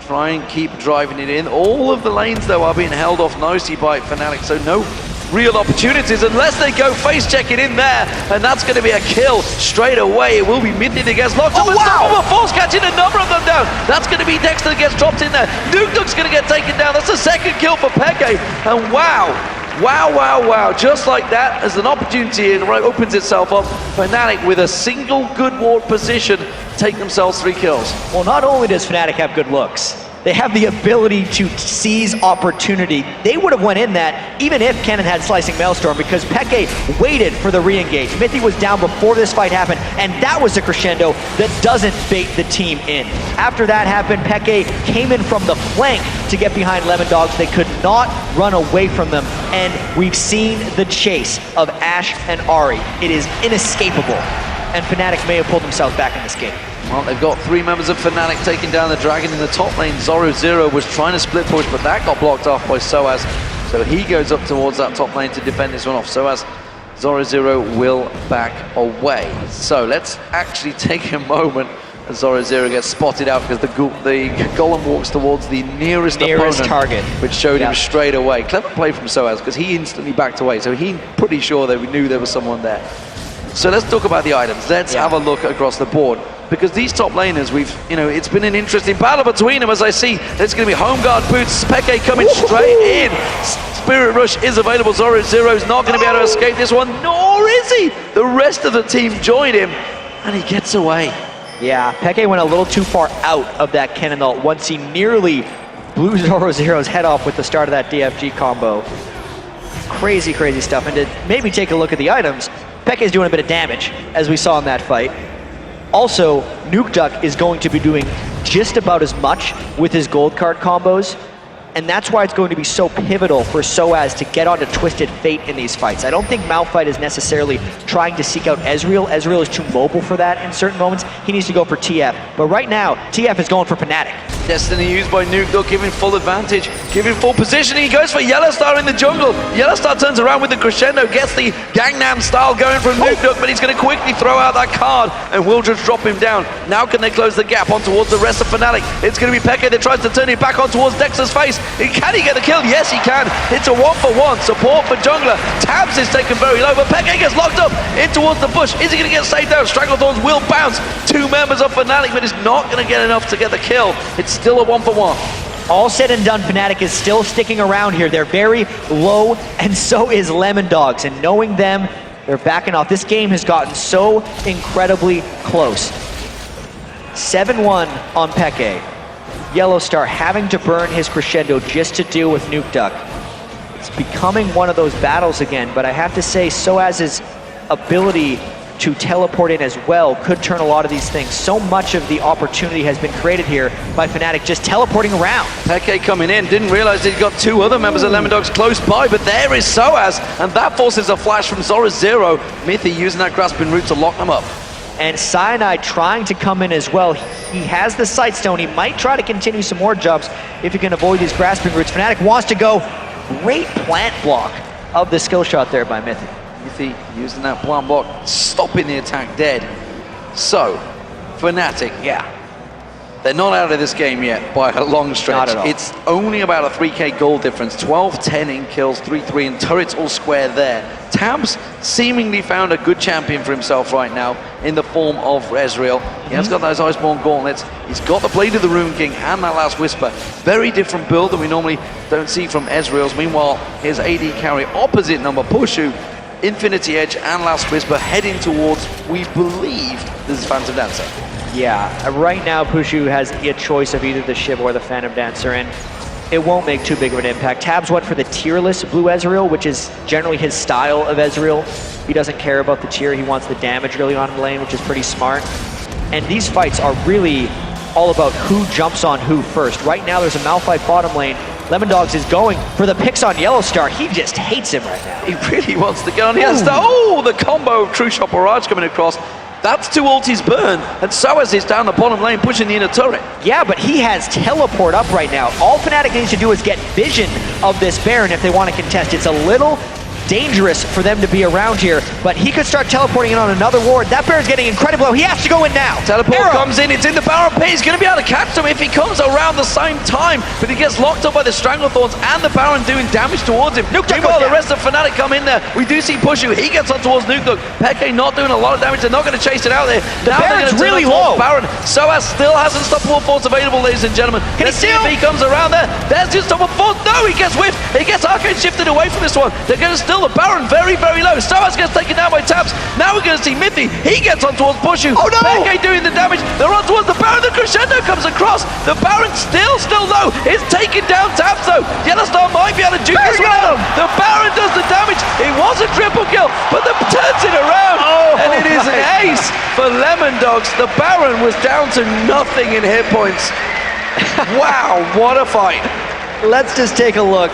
Try and keep driving it in. All of the lanes, though, are being held off nicely by Fnatic, so no real opportunities unless they go face checking in there, and that's going to be a kill straight away. It will be Midnight that gets locked up, and wow! Force catching a number of them down. That's going to be Dexter that gets dropped in there. Nuke Duck's going to get taken down. That's the second kill for Peke, and wow, just like that, as an opportunity opens itself up, Fnatic with a single good ward position take themselves 3 kills. Well, not only does Fnatic have good looks, they have the ability to seize opportunity. They would have went in that even if Cannon had Slicing Maelstrom, because Peke waited for the re-engage. Mithy was down before this fight happened, and that was the crescendo that doesn't bait the team in. After that happened, Peke came in from the flank to get behind Lemondogs. They could not run away from them, and we've seen the chase of Ashe and Ahri. It is inescapable, and Fnatic may have pulled themselves back in this game. Well, they've got 3 members of Fnatic taking down the Dragon in the top lane. Zoro was trying to split push, but that got blocked off by Soaz. So he goes up towards that top lane to defend this one off. Soaz, Zoro will back away. So let's actually take a moment as Zoro gets spotted out because the Golem walks towards the nearest opponent target, which showed him straight away. Clever play from Soaz because he instantly backed away. So he's pretty sure that we knew there was someone there. So let's talk about the items. Let's have a look across the board. Because these top laners, it's been an interesting battle between them. As I see, there's going to be Home Guard boots, Peke coming straight in. Spirit Rush is available. Zero's not going to be able to escape this one, nor is he. The rest of the team joined him, and he gets away. Yeah, Peke went a little too far out of that cannon ult once he nearly blew Zero's head off with the start of that DFG combo. Crazy, crazy stuff. And to maybe take a look at the items, Peke's doing a bit of damage, as we saw in that fight. Also, Nuke Duck is going to be doing just about as much with his gold card combos, and that's why it's going to be so pivotal for Soaz to get onto Twisted Fate in these fights. I don't think Malphite is necessarily trying to seek out Ezreal. Ezreal is too mobile for that in certain moments. He needs to go for TF. But right now, TF is going for Fnatic. Destiny used by Nuke Duck, giving full advantage, giving full positioning. He goes for Yellowstar in the jungle. Yellowstar turns around with the crescendo, gets the Gangnam style going from Nuke Duck, but he's going to quickly throw out that card and will just drop him down. Now can they close the gap on towards the rest of Fnatic? It's going to be Peke that tries to turn it back on towards Dexter's face. Can he get the kill? Yes, he can. It's a 1-for-1. Support for jungler. Tabs is taken very low, but Peke gets locked up in towards the bush. Is he going to get saved out? Stranglethorns will bounce. 2 members of Fnatic, but it's not going to get enough to get the kill. It's still a 1-for-1. All said and done, Fnatic is still sticking around here. They're very low, and so is Lemondogs. And knowing them, they're backing off. This game has gotten so incredibly close. 7-1 on Peke. Yellowstar having to burn his crescendo just to deal with Nuke Duck. It's becoming one of those battles again, but I have to say Soaz's ability to teleport in as well could turn a lot of these things. So much of the opportunity has been created here by Fnatic just teleporting around. Peke coming in, didn't realize he'd got 2 other members of Lemondogs close by, but there is Soaz, and that forces a flash from Zoro. Mithy using that grasping root to lock them up. And Cyanide trying to come in as well. He has the Sight Stone. He might try to continue some more jumps if he can avoid these grasping roots. Fnatic wants to go. Great plant block of the skill shot there by Mithy. Mithy using that plant block, stopping the attack dead. So, Fnatic, they're not out of this game yet by a long stretch. Not at all. It's only about a 3k gold difference. 12-10 in kills, 3-3 and turrets all square there. Tabs seemingly found a good champion for himself right now in the form of Ezreal. He has got those Iceborne gauntlets. He's got the Blade of the Rune King and that Last Whisper. Very different build that we normally don't see from Ezreal's. Meanwhile, his AD carry opposite number, Pushu, Infinity Edge and Last Whisper heading towards, we believe, this is Phantom Dancer. Yeah, right now Pushu has a choice of either the Shiv or the Phantom Dancer, and it won't make too big of an impact. Tabs went for the tierless blue Ezreal, which is generally his style of Ezreal. He doesn't care about the tier, he wants the damage really on the lane, which is pretty smart. And these fights are really all about who jumps on who first. Right now there's a Malphite bottom lane. Lemondogs is going for the picks on Yellowstar. He just hates him right now. He really wants to get on here. Oh, the combo of True Shot Barrage coming across. That's 2 ultis burned, and Soaz is down the bottom lane pushing the inner turret. Yeah, but he has teleport up right now. All Fnatic needs to do is get vision of this Baron if they want to contest. It's a little dangerous for them to be around here, but he could start teleporting in on another ward. That Baron's getting incredibly low. He has to go in now. Teleport comes in, it's in the Baron pit. He's going to be able to catch them if he comes around the same time, but he gets locked up by the Stranglethorns and the Baron doing damage towards him. Meanwhile, the rest of Fnatic come in there. We do see Pushu. He gets on towards Nuke Duck. Peke not doing a lot of damage. They're not going to chase it out there. The Baron's really low. Baron. Soaz still has unstoppable force available, ladies and gentlemen. Can he steal? If he comes around there, there's just unstoppable force. No, he gets whiffed. He gets arcane shifted away from this one. They're going to steal the Baron very low. Soaz gets taken down by Tabs. Now we're going to see Mithy. He gets on towards Pushu. Oh no! Peke doing the damage. They're on towards the Baron. The crescendo comes across. The Baron still low. It's taking down Tabs though. Yellowstar might be able to do this one. The Baron does the damage. It was a triple kill, but the turns it around. And it is an ace for Lemondogs. The Baron was down to nothing in hit points. Wow, what a fight. Let's just take a look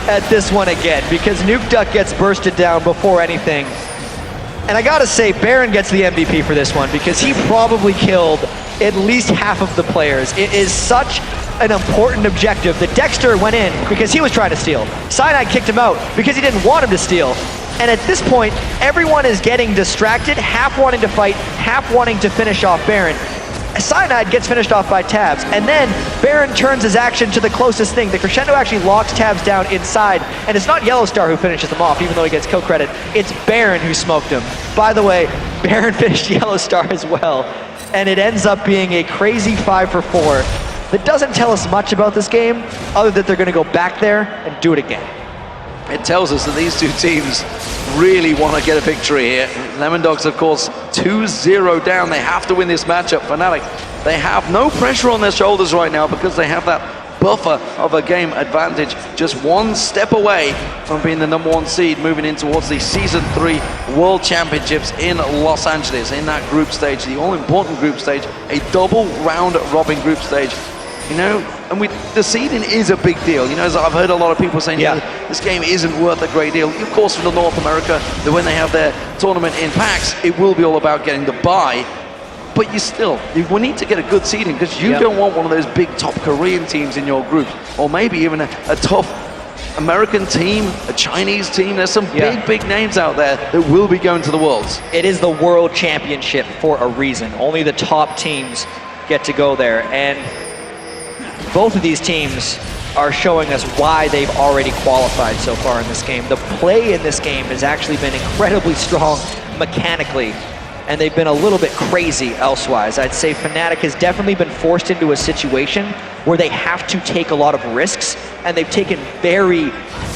at this one again, because Nuke Duck gets bursted down before anything. And I gotta say, Baron gets the MVP for this one, because he probably killed at least half of the players. It is such an important objective. The Dexter went in because he was trying to steal. Cyanide kicked him out because he didn't want him to steal. And at this point, everyone is getting distracted, half wanting to fight, half wanting to finish off Baron. Cyanide gets finished off by Tabs, and then Baron turns his action to the closest thing. The Crescendo actually locks Tabs down inside, and it's not Yellowstar who finishes him off, even though he gets kill credit. It's Baron who smoked him. By the way, Baron finished Yellowstar as well, and it ends up being a crazy 5 for 4 that doesn't tell us much about this game, other than they're going to go back there and do it again. It tells us that these two teams really want to get a victory here. Lemondogs, of course, 2-0 down. They have to win this matchup. Fnatic, they have no pressure on their shoulders right now because they have that buffer of a game advantage, just one step away from being the #1 seed, moving in towards the Season 3 World Championships in Los Angeles, in that group stage, the all-important group stage, a double round-robin group stage. You know, and the seeding is a big deal. You know, as I've heard a lot of people saying, yeah, this game isn't worth a great deal. Of course, for the North America, when they have their tournament in PAX, it will be all about getting the bye. But you will need to get a good seeding because you don't want one of those big top Korean teams in your group, or maybe even a tough American team, a Chinese team. There's some big names out there that will be going to the Worlds. It is the World Championship for a reason. Only the top teams get to go there, and both of these teams are showing us why they've already qualified so far in this game. The play in this game has actually been incredibly strong mechanically, and they've been a little bit crazy elsewise. I'd say Fnatic has definitely been forced into a situation where they have to take a lot of risks, and they've taken very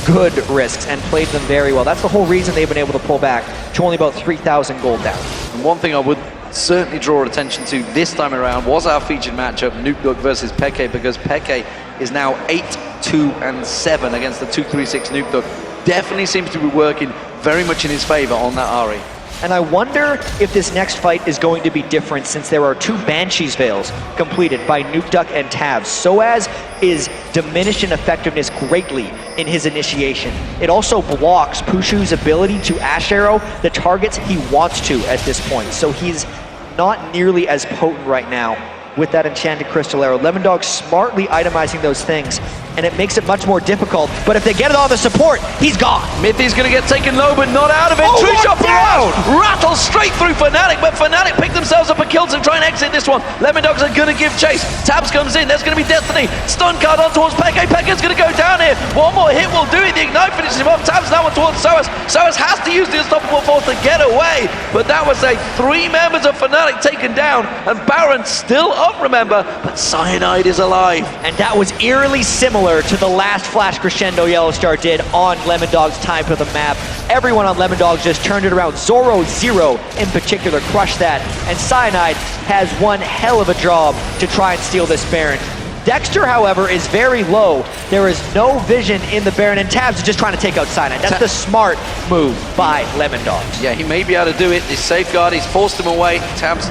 good risks and played them very well. That's the whole reason they've been able to pull back to only about 3,000 gold down. And one thing I would certainly draw attention to this time around was our featured matchup, Nukeduck versus Peke, because Peke is now 8-2-7 against the 2-3-6 Nukeduck. Definitely seems to be working very much in his favor on that Ahri. And I wonder if this next fight is going to be different, since there are 2 Banshees Veils completed by Nukeduck and Tabs. Soaz is diminished in effectiveness greatly in his initiation. It also blocks Pushu's ability to Ash Arrow the targets he wants to at this point. So he's not nearly as potent right now with that Enchanted Crystal Arrow. Lemondogs smartly itemizing those things, and it makes it much more difficult. But if they get it on the support, he's gone. Mithy's going to get taken low, but not out of it. True shot down! Rattles straight through Fnatic, but Fnatic pick themselves up a kill to try and exit this one. Lemondogs are going to give chase. Tabs comes in. There's going to be Destiny. Stun card on towards Peke. Peke's going to go down here. One more hit will do it. The Ignite finishes him off. Tabs now on towards Soaz. Soaz has to use the Unstoppable Force to get away, but that was 3 members of Fnatic taken down, and Baron still up, remember, but Cyanide is alive. And that was eerily similar to the last Flash Crescendo Yellowstar did on Lemondogs' time to the map. Everyone on Lemondogs just turned it around. Zoro in particular crushed that, and Cyanide has one hell of a job to try and steal this Baron. Dexter, however, is very low. There is no vision in the Baron, and Tabs is just trying to take out Cyanide. That's the smart move by Lemondogs. Yeah, he may be able to do it. This safeguard, he's forced him away. Tabs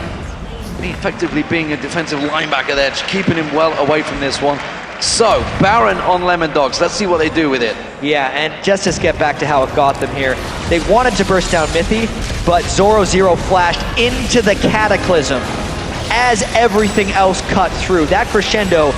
effectively being a defensive linebacker there, just keeping him well away from this one. So, Baron on Lemondogs. Let's see what they do with it. Yeah, and just to get back to how it got them here, they wanted to burst down Mithy, but Zoro flashed into the Cataclysm as everything else cut through. That Crescendo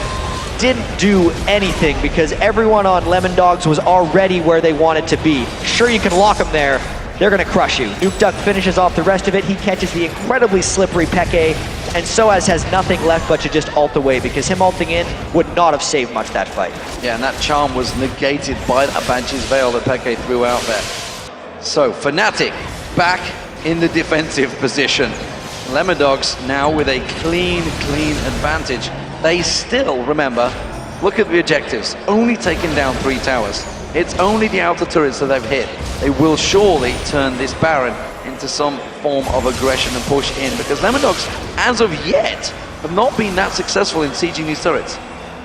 didn't do anything because everyone on Lemondogs was already where they wanted to be. Sure, you can lock them there. They're going to crush you. Nukeduck finishes off the rest of it. He catches the incredibly slippery Peke, and Soaz has nothing left but to just ult away, because him ulting in would not have saved much that fight. Yeah, and that charm was negated by that Banshee's Veil that Peke threw out there. So, Fnatic back in the defensive position. Lemondogs now with a clean advantage. They still, remember, look at the objectives. Only taken down 3 towers. It's only the outer turrets that they've hit. They will surely turn this Baron into some form of aggression and push in, because Lemondogs, as of yet, have not been that successful in sieging these turrets.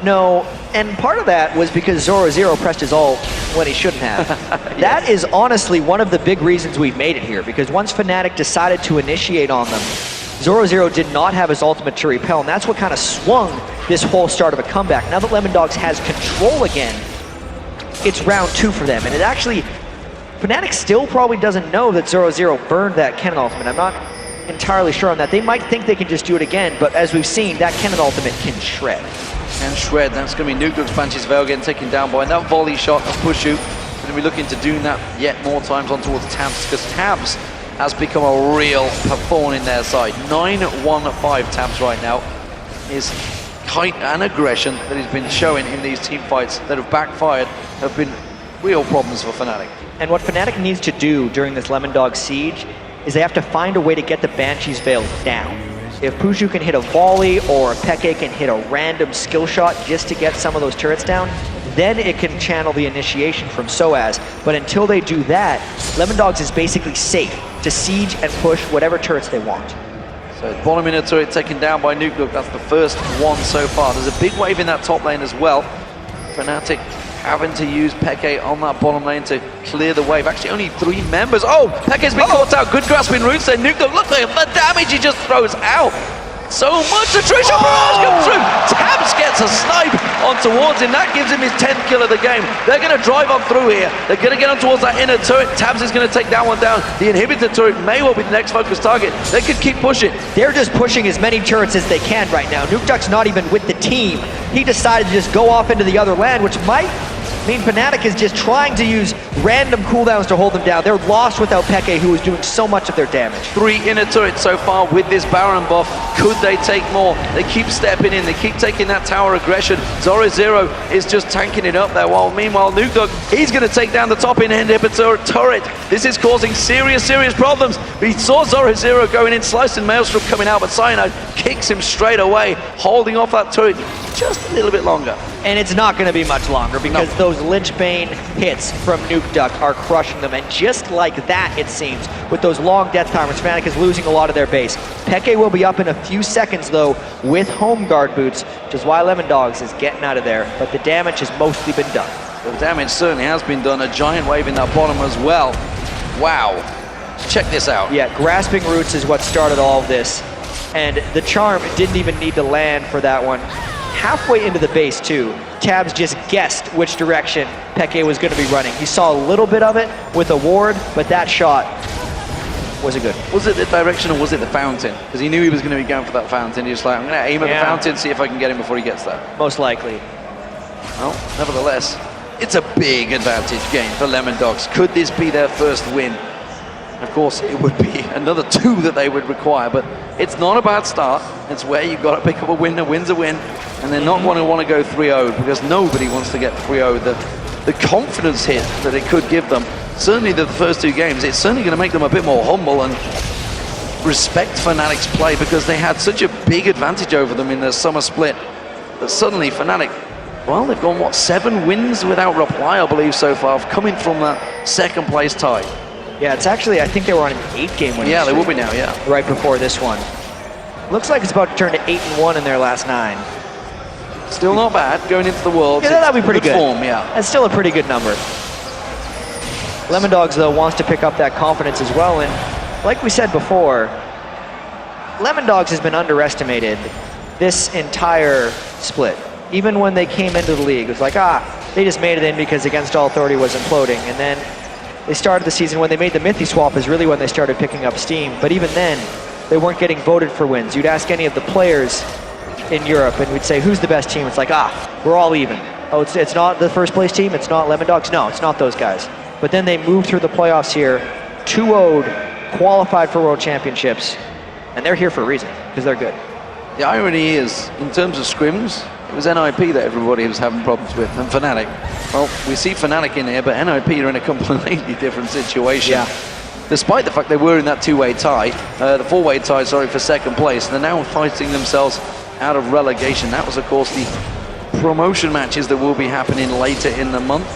No, and part of that was because Zoro pressed his ult when he shouldn't have. Yes. That is honestly one of the big reasons we've made it here, because once Fnatic decided to initiate on them, Zoro did not have his ultimate to repel, and that's what kind of swung this whole start of a comeback. Now that Lemondogs has control again, it's round 2 for them, and it actually, Fnatic still probably doesn't know that Zoro burned that cannon ultimate. I'm not entirely sure on that. They might think they can just do it again, but as we've seen, that cannon ultimate can shred. And shred, that's going to be Nuke's Banshee's Veil getting taken down by that volley shot of push shoot. Going to be looking to do that yet more times on towards Tabs, because Tabs has become a real thorn in their side. 9-1-5 Tabs right now. His height and aggression that he's been showing in these team fights that have backfired have been real problems for Fnatic. And what Fnatic needs to do during this Lemondog siege is they have to find a way to get the Banshee's Veil down. If Pushu can hit a volley or Peke can hit a random skill shot just to get some of those turrets down, then it can channel the initiation from Soaz. But until they do that, Lemondogs is basically safe to siege and push whatever turrets they want. So bottom inner turret taken down by Nuke. That's the first one so far. There's a big wave in that top lane as well. Fnatic having to use Peke on that bottom lane to clear the wave. Actually, only 3 members. Oh, Peke's been caught out. Good grasping roots there. Nuke, look at the damage he just throws out. So much attrition. Barrage comes through. Tabs gets a snipe on towards him. That gives him his 10th kill of the game. They're going to drive on through here. They're going to get on towards that inner turret. Tabs is going to take that one down. The inhibitor turret may well be the next focus target. They could keep pushing. They're just pushing as many turrets as they can right now. Nukeduck's not even with the team. He decided to just go off into the other land, which might mean Fnatic is just trying to use random cooldowns to hold them down. They're lost without Peke, who is doing so much of their damage. 3 inner turrets so far with this Baron buff. Could they take more? They keep stepping in. They keep taking that tower aggression. Zoro is just tanking it up there. While meanwhile, Nuke, he's going to take down the top inhibitor turret. This is causing serious problems. We saw Zoro going in, slicing Maelstrom coming out, but Cyanide kicks him straight away, holding off that turret just a little bit longer. And it's not going to be much longer because those Lynchbane hits from Nukeduck are crushing them. And just like that, it seems, with those long death timers, Fnatic is losing a lot of their base. Peke will be up in a few seconds, though, with home guard boots, which is why Lemondogs is getting out of there. But the damage has mostly been done. The damage certainly has been done. A giant wave in that bottom as well. Wow. Check this out. Yeah, grasping roots is what started all of this. And the charm didn't even need to land for that one. Halfway into the base, too, Tabs just guessed which direction Peke was going to be running. He saw a little bit of it with a ward, but that shot wasn't good. Was it the direction or was it the fountain? Because he knew he was going to be going for that fountain. He was like, I'm going to aim at the fountain, see if I can get him before he gets there. Most likely. Well, nevertheless, it's a big advantage game for Lemondogs. Could this be their first win? Of course, it would be another 2 that they would require, but it's not a bad start. It's where you've got to pick up a win. A win's a win, and they're not going to want to go 3-0 because nobody wants to get 3-0. The confidence hit that it could give them, certainly the first 2 games, it's certainly going to make them a bit more humble and respect Fnatic's play because they had such a big advantage over them in their summer split that suddenly Fnatic, well, they've gone, what, 7 wins without reply, I believe, so far, coming from that 2nd place tie. Yeah, it's actually, I think they were on an 8-game winning streak. They will be now, yeah. Right before this one. Looks like it's about to turn to 8-1 in their last 9. Still not bad going into the Worlds. Yeah, that'd be pretty good. Form, yeah. That's still a pretty good number. Lemondogs, though, wants to pick up that confidence as well, and like we said before, Lemondogs has been underestimated this entire split. Even when they came into the league, it was like, they just made it in because Against All Authority was imploding, and then they started the season when they made the Mithy swap is really when they started picking up steam. But even then, they weren't getting voted for wins. You'd ask any of the players in Europe and we'd say, who's the best team? It's like, we're all even. Oh, it's not the first place team? It's not Lemondogs? No, it's not those guys. But then they moved through the playoffs here, 2-0'd, qualified for World Championships, and they're here for a reason, because they're good. The irony is, in terms of scrims, it was NIP that everybody was having problems with, and Fnatic. Well, we see Fnatic in here, but NIP are in a completely different situation. Yeah. Despite the fact they were in that 2-way tie, the 4-way tie, sorry, for 2nd place, they're now fighting themselves out of relegation. That was, of course, the promotion matches that will be happening later in the month.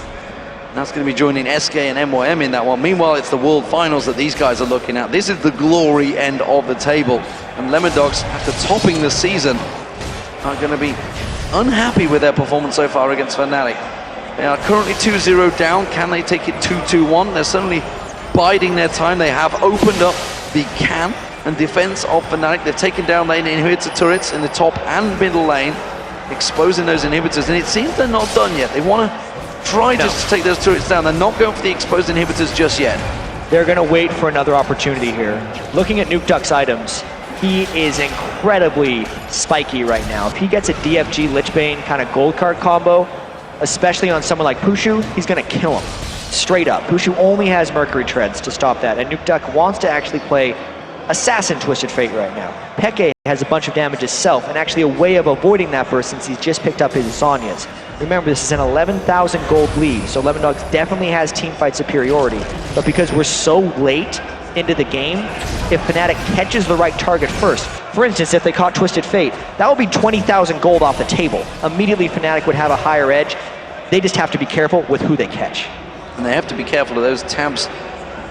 And that's going to be joining SK and MYM in that one. Meanwhile, it's the World Finals that these guys are looking at. This is the glory end of the table. And Lemondogs, after topping the season, are going to be unhappy with their performance so far against Fnatic. They are currently 2-0 down. Can they take it 2-2-1? They're certainly biding their time. They have opened up the can and defense of Fnatic. They've taken down lane inhibitor turrets in the top and middle lane, exposing those inhibitors. And it seems they're not done yet. They want to try just to take those turrets down. They're not going for the exposed inhibitors just yet. they're going to wait for another opportunity here. Looking at Nukeduck's items, he is incredibly spiky right now. If he gets a DFG Lichbane kind of gold card combo, especially on someone like Pushu, he's going to kill him. Straight up. Pushu only has Mercury Treads to stop that, and Nukeduck wants to actually play Assassin Twisted Fate right now. Peke has a bunch of damage himself, and actually a way of avoiding that burst since he's just picked up his Zhonya's. Remember, this is an 11,000 gold lead, so Lemondogs definitely has teamfight superiority. But because we're so late into the game, if Fnatic catches the right target first, for instance, if they caught Twisted Fate, that would be 20,000 gold off the table. Immediately, Fnatic would have a higher edge. They just have to be careful with who they catch. And they have to be careful of those Tabs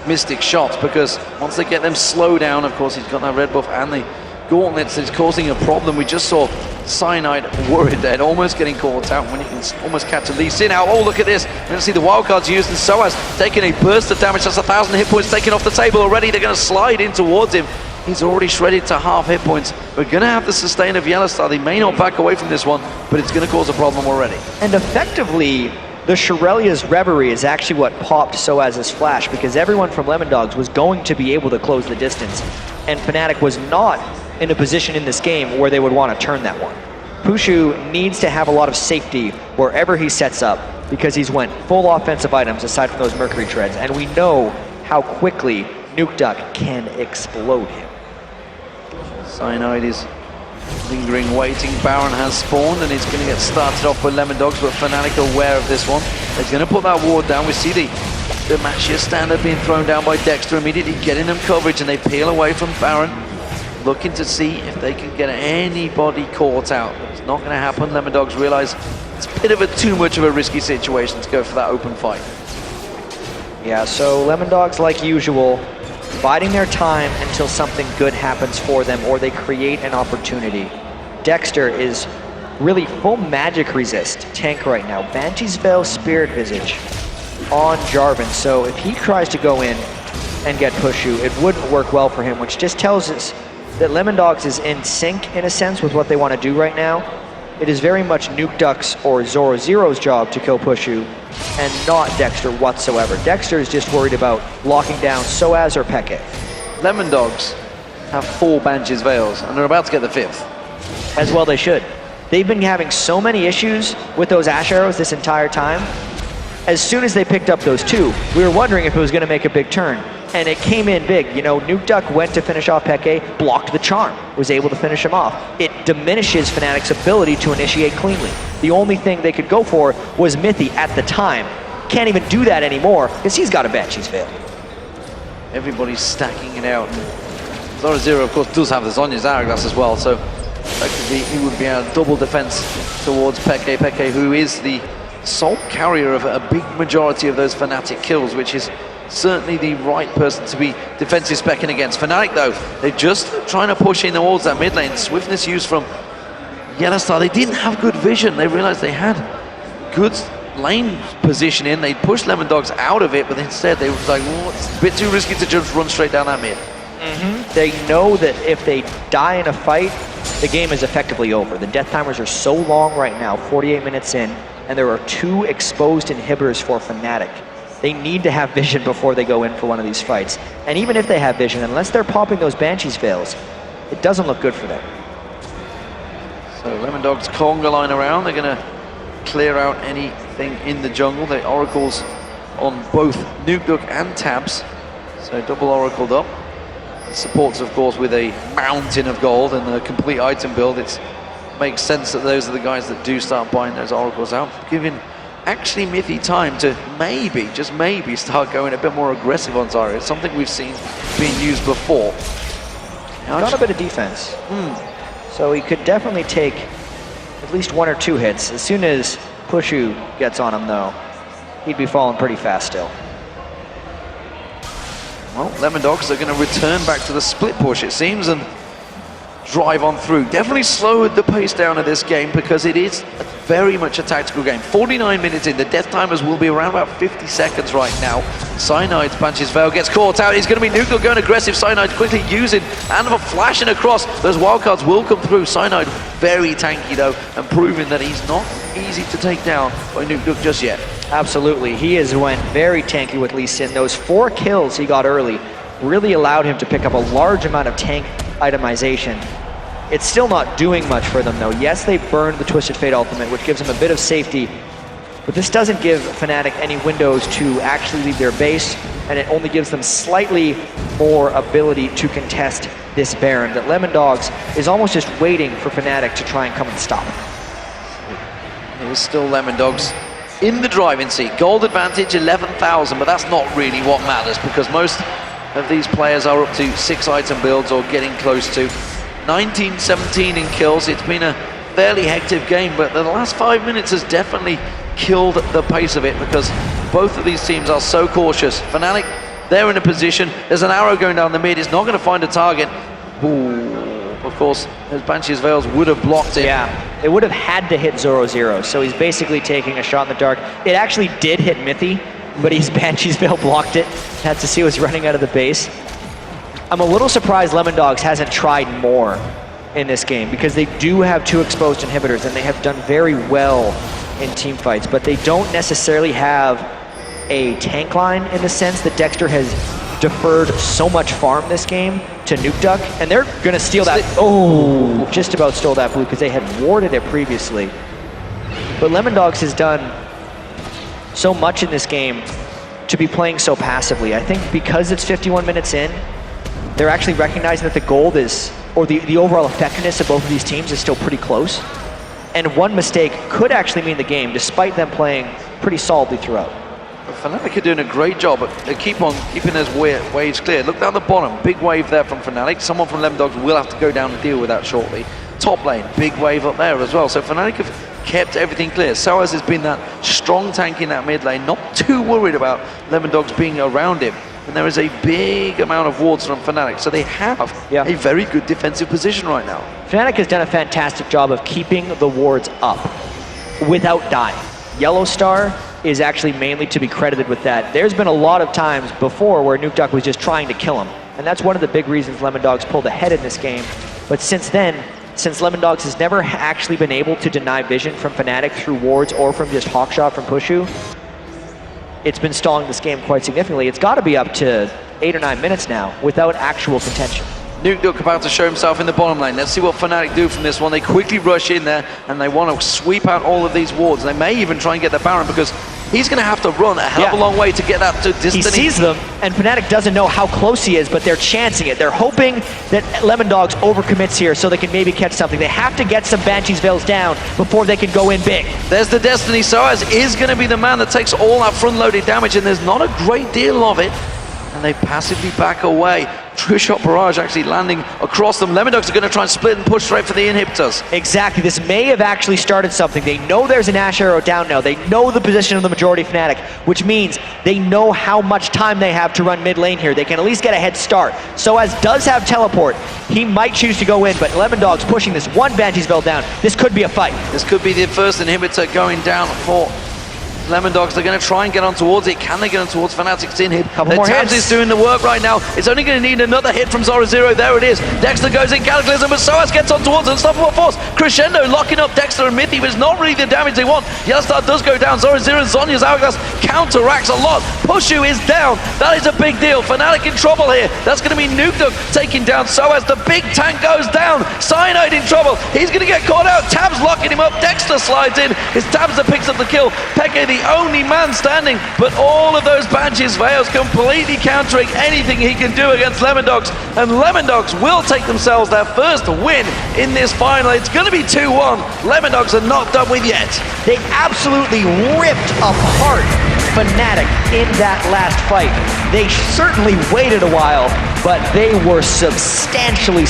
Mystic shots, because once they get them slow down, of course, he's got that red buff and the gauntlets is causing a problem. We just saw Cyanide worried dead, almost getting caught out when you can almost catch a Lee Sin out. Oh, look at this. We're going to see the wildcards used, and Soaz taking a burst of damage. That's 1,000 hit points taken off the table already. They're going to slide in towards him. He's already shredded to half hit points. We're going to have the sustain of Yellowstar. They may not back away from this one, but it's going to cause a problem already. And effectively, the Shirelia's Reverie is actually what popped Soaz's flash, because everyone from Lemondogs was going to be able to close the distance, and Fnatic was not in a position in this game where they would want to turn that one. Pushu needs to have a lot of safety wherever he sets up, because he's went full offensive items aside from those Mercury Treads, and we know how quickly Nukeduck can explode him. Cyanide is lingering, waiting. Baron has spawned, and he's going to get started off with Lemondogs, but Fnatic are aware of this one. He's going to put that ward down. We see the match here standard being thrown down by Dexter, immediately getting them coverage, and they peel away from Baron, looking to see if they can get anybody caught out. But it's not going to happen. Lemondogs realize it's a bit of a too much of a risky situation to go for that open fight. Yeah, so Lemondogs, like usual, biding their time until something good happens for them or they create an opportunity. Dexter is really full magic resist tank right now. Banshee's Veil, Spirit Visage on Jarvan. So if he tries to go in and get Pushu, it wouldn't work well for him, which just tells us that Lemondogs is in sync in a sense with what they want to do right now. It is very much Nukeduck's or Zoro Zero's job to kill Pushu, and not Dexter whatsoever. Dexter is just worried about locking down Soaz or Peke. Lemondogs have 4 Banshee's Veils, and they're about to get the 5th. As well they should. They've been having so many issues with those Ash Arrows this entire time. As soon as they picked up those 2, we were wondering if it was going to make a big turn. And it came in big. You know, Nukeduck went to finish off Peke, blocked the charm, was able to finish him off. It diminishes Fnatic's ability to initiate cleanly. The only thing they could go for was Mithy at the time. Can't even do that anymore, because he's got a Banshee's Veil. Everybody's stacking it out. And Zoro Zero, of course, does have the Zhonya's Hourglass as well, so effectively he would be a double defense towards Peke. Peke, who is the sole carrier of a big majority of those Fnatic kills, which is certainly the right person to be defensive specking against. Fnatic, though, they're just trying to push in towards that mid lane. Swiftness used from Yellowstar. They didn't have good vision. They realized they had good lane positioning. They pushed Lemondogs out of it, but instead they were like, well, it's a bit too risky to just run straight down that mid. They know that if they die in a fight, the game is effectively over. The death timers are so long right now, 48 minutes in, and there are 2 exposed inhibitors for Fnatic. They need to have vision before they go in for one of these fights. And even if they have vision, unless they're popping those Banshee's Veils, it doesn't look good for them. So Lemondogs conga line around. They're going to clear out anything in the jungle. The Oracles on both Nukeduck and Tabs. So double Oracled up. It supports, of course, with a mountain of gold and a complete item build. It makes sense that those are the guys that do start buying those Oracles out, giving actually Mithy time to maybe, just maybe, start going a bit more aggressive on Zarya. It's something we've seen being used before. Got a bit of defense. So he could definitely take at least 1 or 2 hits. As soon as Pushu gets on him, though, he'd be falling pretty fast still. Well, Lemondogs are going to return back to the split push, it seems, and drive on through. Definitely slowed the pace down of this game, because it is very much a tactical game. 49 minutes in, the death timers will be around about 50 seconds right now. Cyanide's Banshee's Veil gets caught out. It's going to be Nukeduck going aggressive. Cyanide quickly using and flashing across. Those wildcards will come through. Cyanide very tanky though, and proving that he's not easy to take down by Nukeduck just yet. Absolutely. He went very tanky with Lee Sin. Those 4 kills he got early really allowed him to pick up a large amount of tank itemization. It's still not doing much for them though. Yes, they burned the Twisted Fate ultimate, which gives them a bit of safety, but this doesn't give Fnatic any windows to actually leave their base, and it only gives them slightly more ability to contest this Baron. That Lemondogs is almost just waiting for Fnatic to try and come and stop him. It is still Lemondogs in the driving seat. Gold advantage 11,000, but that's not really what matters because most of these players are up to 6 item builds or getting close to 19-17 in kills. It's been a fairly hectic game, but the last 5 minutes has definitely killed the pace of it because both of these teams are so cautious. Fnatic, they're in a position, there's an arrow going down the mid, it's not going to find a target. Ooh, of course, his Banshee's Veils would have blocked it. Yeah, it would have had to hit 0-0, so he's basically taking a shot in the dark. It actually did hit Mithy, but his Banshee's Veil blocked it. Had to see it was running out of the base. I'm a little surprised Lemondogs hasn't tried more in this game because they do have 2 exposed inhibitors and they have done very well in team fights, but they don't necessarily have a tank line in the sense that Dexter has deferred so much farm this game to Nuke Duck, and they're gonna steal that. Oh, just about stole that blue because they had warded it previously. But Lemondogs has done so much in this game to be playing so passively. I think because it's 51 minutes in, they're actually recognizing that the gold is, or the overall effectiveness of both of these teams is still pretty close. And one mistake could actually mean the game, despite them playing pretty solidly throughout. Fnatic are doing a great job, but they keep on keeping those waves clear. Look down the bottom, big wave there from Fnatic. Someone from Lemondogs will have to go down and deal with that shortly. Top lane, big wave up there as well. So Fnatic have kept everything clear. Soaz has been that strong tank in that mid lane, not too worried about Lemondogs being around him. And there is a big amount of wards from Fnatic, so they have a very good defensive position right now. Fnatic has done a fantastic job of keeping the wards up without dying. Yellow Star is actually mainly to be credited with that. There's been a lot of times before where Nuke Duck was just trying to kill him, and that's one of the big reasons Lemondogs pulled ahead in this game. But since then, since Lemondogs has never actually been able to deny vision from Fnatic through wards or from just Hawkshot from Pushu, it's been stalling this game quite significantly. It's got to be up to 8 or 9 minutes now without actual contention. Nuke Duck about to show himself in the bottom lane. Let's see what Fnatic do from this one. They quickly rush in there and they want to sweep out all of these wards. They may even try and get the Baron because he's going to have to run a hell of a long way to get that to distance. He sees them, and Fnatic doesn't know how close he is, but they're chancing it. They're hoping that Lemondogs overcommits here so they can maybe catch something. They have to get some Banshee's Veils down before they can go in big. There's the Destiny. Soaz is going to be the man that takes all that front-loaded damage, and there's not a great deal of it. And they passively back away. True Shot Barrage actually landing across them. Lemondogs are going to try and split and push straight for the inhibitors. Exactly. This may have actually started something. They know there's an Ash Arrow down now. They know the position of the majority of Fnatic, which means they know how much time they have to run mid lane here. They can at least get a head start. Soaz does have teleport. He might choose to go in, but Lemondogs pushing this one Banshee's Veil down. This could be a fight. This could be the first inhibitor going down for Lemondogs. They're going to try and get on towards it. Can they get on towards Fnatic's inhib? Couple more Tabs hits. is doing the work right now. It's only going to need another hit from Zoro. There it is. Dexter goes in Cataclysm, but Soaz gets on towards Unstoppable Force. Crescendo locking up Dexter and Mithy, but it's not really the damage they want. Yellowstar does go down. Zoro and Zhonya's Hourglass counteracts a lot. Pushu is down. That is a big deal. Fnatic in trouble here. That's going to be Nuke Duck taking down Soaz. The big tank goes down. Cyanide in trouble. He's going to get caught out. Tabs locking him up. Dexter slides in. It's Tabs that picks up the kill. Peke the only man standing, but all of those Banshee's Veils completely countering anything he can do against Lemondogs, and Lemondogs will take themselves their first win in this final. It's going to be 2-1. Lemondogs are not done with yet. They absolutely ripped apart Fnatic in that last fight. They certainly waited a while, but they were substantially